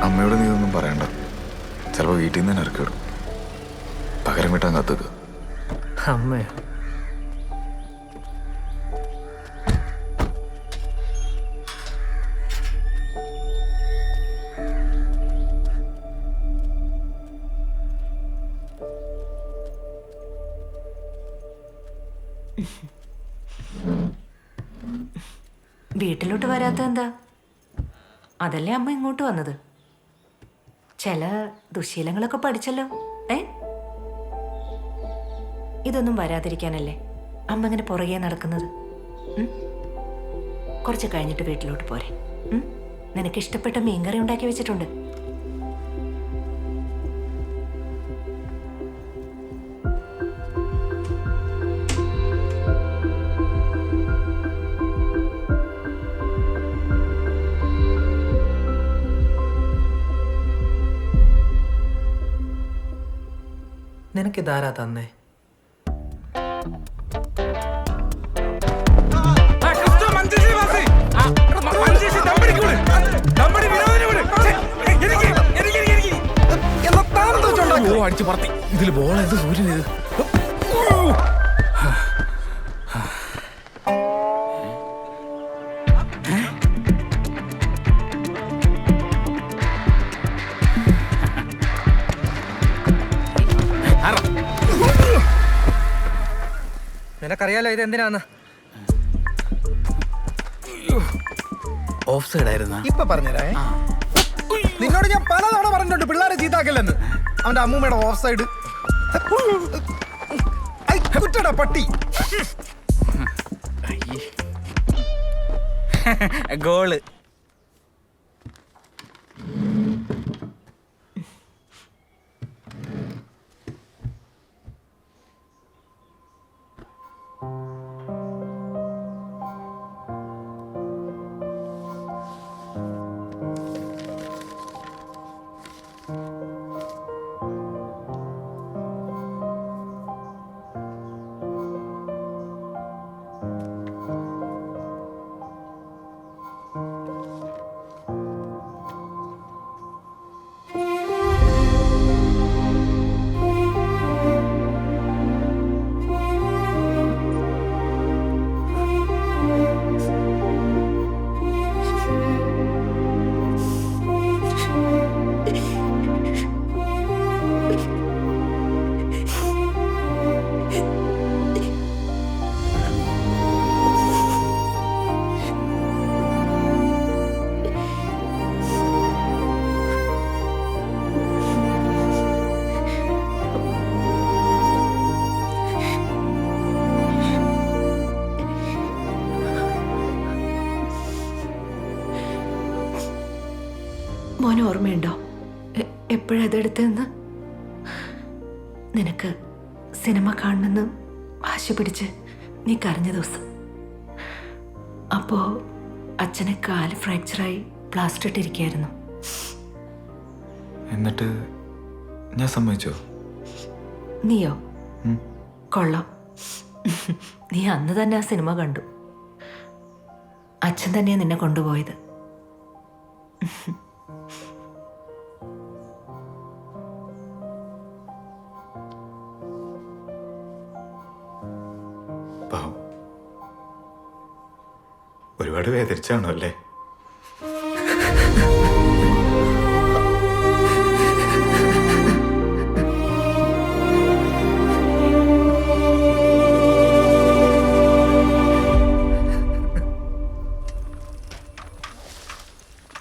അമ്മയോട് നീ ഒന്നും പറയണ്ട. ചിലപ്പോൾ വീട്ടിൽ നിന്ന് തന്നെ ഇറക്കിവിടും. പകരം വീട്ടാൻ കത്തുക. അമ്മയോ? വീട്ടിലോട്ട് വരാത്ത എന്താ? അതല്ലേ അമ്മ ഇങ്ങോട്ട് വന്നത്. ചില ദുശീലങ്ങളൊക്കെ പഠിച്ചല്ലോ. ഇതൊന്നും വരാതിരിക്കാനല്ലേ അമ്മ ഇങ്ങനെ പുറകെ നടക്കുന്നത്. കുറച്ച് കഴിഞ്ഞിട്ട് വീട്ടിലോട്ട് പോരെ. നിനക്ക് ഇഷ്ടപ്പെട്ട മീൻകറി ഉണ്ടാക്കി വെച്ചിട്ടുണ്ട്. നിനക്കിതാരാ തന്നേ? അടിച്ചു പറത്തി. ഇതിൽ ബോൾ എന്ത് സൂര്യൻ ഇത്? നിനക്കറിയാലോ ഇത് എന്തിനാന്ന്? ഓഫ് സൈഡ് ആയിരുന്ന ഇപ്പൊ പറഞ്ഞേ. നിന്നോട് ഞാൻ പലതവണ പറഞ്ഞിട്ടുണ്ട് പിള്ളേരെ ചീത്താക്കല്ലെന്ന്. അവന്റെ അമ്മൂമ്മയുടെ ഓഫ് സൈഡ് കുറ്റടാ പട്ടി. ഗോള്. മോന് ഓർമ്മയുണ്ടോ എപ്പോഴതെടുത്തെന്ന്? നിനക്ക് സിനിമ കാണണമെന്ന് വാശി പിടിച്ച് നീ കരഞ്ഞ ദിവസം. അപ്പോ അച്ഛനെ കാല് ഫ്രാക്ചറായി പ്ലാസ്റ്റർ ഇട്ടിരിക്കുകയായിരുന്നു. എന്നിട്ട് ഞാൻ സമ്മതിച്ചോ? നീയോ? കൊള്ളാം. നീ അന്ന് തന്നെ ആ സിനിമ കണ്ടു. അച്ഛൻ തന്നെയാ നിന്നെ കൊണ്ടുപോയത്. ഒരുപാട് വേദനിച്ചാണോ അല്ലേ?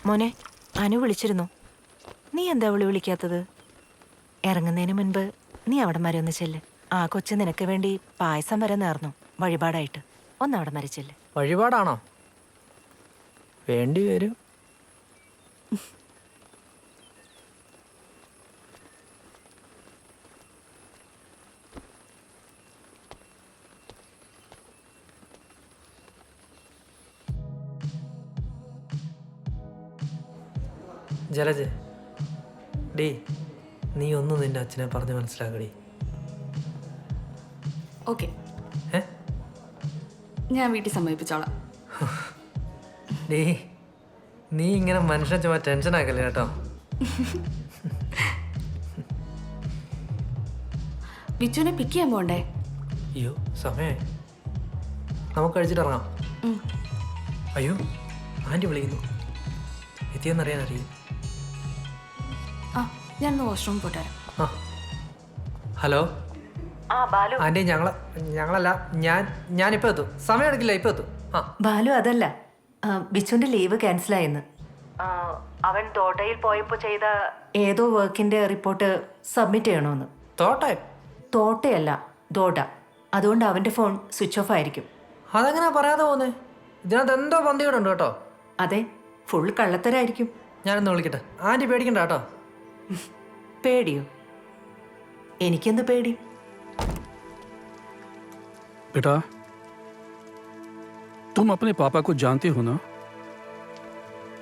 മോനെ, അനു വിളിച്ചിരുന്നു. നീ എന്താ അവള് വിളിക്കാത്തത്? ഇറങ്ങുന്നതിന് മുൻപ് നീ അവിടം വരെ ഒന്ന് ചെല്ല്. ആ കൊച്ചു നിനക്ക് വേണ്ടി പായസം വരെ നേർന്നു വഴിപാടായിട്ട്. ഒന്ന് അവിടം വരെ ചെല്ല്. വഴിപാടാണോ? വേണ്ടി വരും. ജലജ്, ഡീ നീ ഒന്ന് നിന്റെ അച്ഛനെ പറഞ്ഞ് മനസ്സിലാക്കടി. ഓക്കെ, ഞാൻ വീട്ടിൽ സമ്മതിപ്പിച്ചോളാം. ഡീ നീ ഇങ്ങനെ മനുഷ്യനെ ചുമ്മാ ടെൻഷൻ ആക്കല്ലേ കേട്ടോ. ബിച്ചുവിനെ പിക്ക് ചെയ്യാൻ പോണ്ടേ? അയ്യോ സമയമായി, നമുക്ക് കഴിച്ചിട്ട് ഇറങ്ങാം. അയ്യോ ആൻറ്റി വിളിക്കുന്നു, എത്തിയെന്നറിയാൻ അറിയും. ആ ഞാനൊന്ന് വാഷ്റൂം പോയിട്ട് വരാം. ആ ഹലോ ആൻറ്റി, ഞങ്ങളല്ല, ഞാനിപ്പോൾ എത്തും. സമയം എടുക്കില്ല, ഇപ്പോൾ എത്തും. ആ ബാലു അതല്ല, ബിച്ചുവിന്റെ ലീവ് ക്യാൻസലായെന്ന്. അവൻ തോട്ടയിൽ പോയപ്പോ ചെയ്ത ഏതോ വർക്കിന്റെ റിപ്പോർട്ട് സബ്മിറ്റ് ചെയ്യണമെന്ന്. തോട്ടയല്ല, ദോഡ. അതുകൊണ്ട് അവന്റെ ഫോൺ സ്വിച്ച് ഓഫ് ആയിരിക്കും. അതെങ്ങനെ പറയാതെ പോന്നേ? ഇതിനകത്ത് എന്തോ പന്തികേടുണ്ട് കേട്ടോ. അതെ, ഫുൾ കള്ളത്തരായിരിക്കും. ഞാനൊന്ന് വിളിക്കട്ടെ. ആൻറ്റി പേടിക്കണ്ട കേട്ടോ. പേടിയോ? എനിക്കെന്ത് പേടി? बेटा, तुम अपने पापा को जानते हो ना?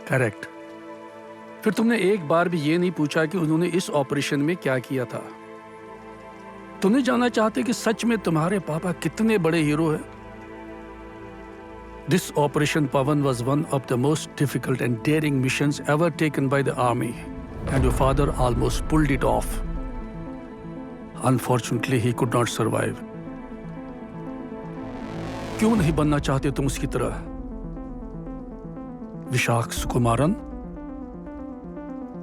करेक्ट. फिर तुमने एक बार भी ये नहीं पूछा कि उन्होंने इस ऑपरेशन में क्या किया था? तुमने जानना चाहते कि सच में तुम्हारे पापा कितने बड़े हीरो हैं? This Operation Pavan was one of the most difficult and daring missions ever taken by the army, and your father almost pulled it off. Unfortunately, he could not survive. क्यों नहीं बनना चाहते तुम उसकी तरह? Vishakh Sukumaran?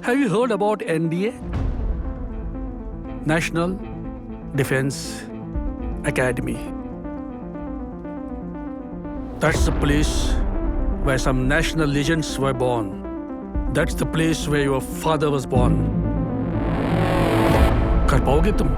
Have you heard about NDA? National Defense Academy. That's the place where some national legends were born. That's the place where your father was born. कर पाओगे तुम?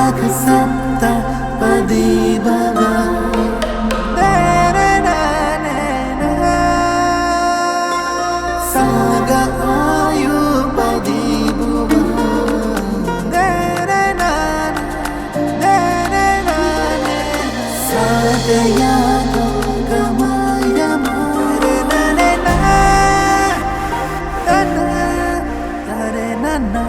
साग सप्त पदी भवा साग आयु पदी भुवा साग यादो गमाय मारे नने ना तरे नन्ना.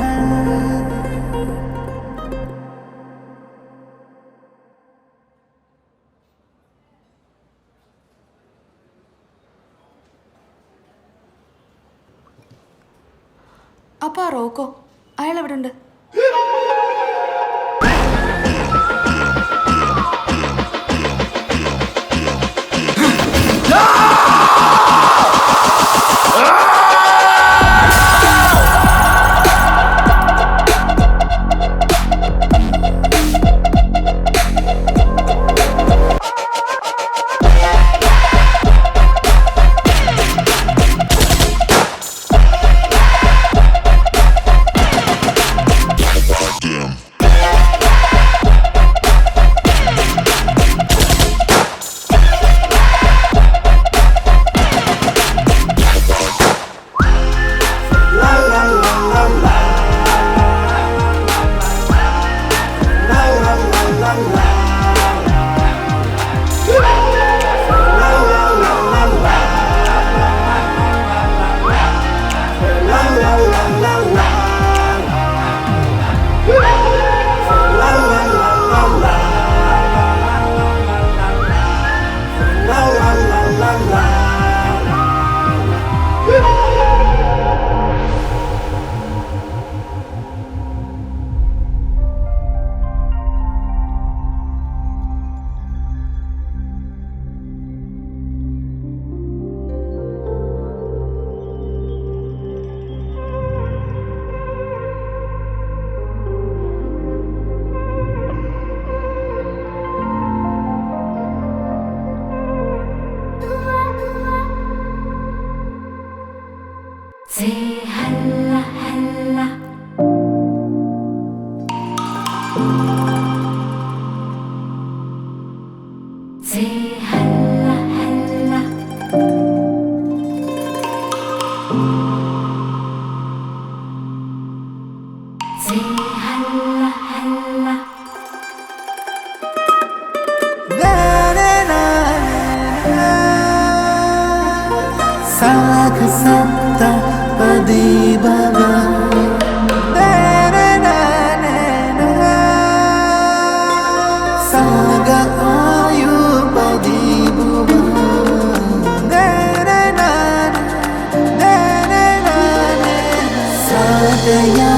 അപ്പൊ ആ റോക്കോ അയാൾ എവിടെ ഉണ്ട്? साग सप्त पदी भवा साग आयु पदी भुवा साग या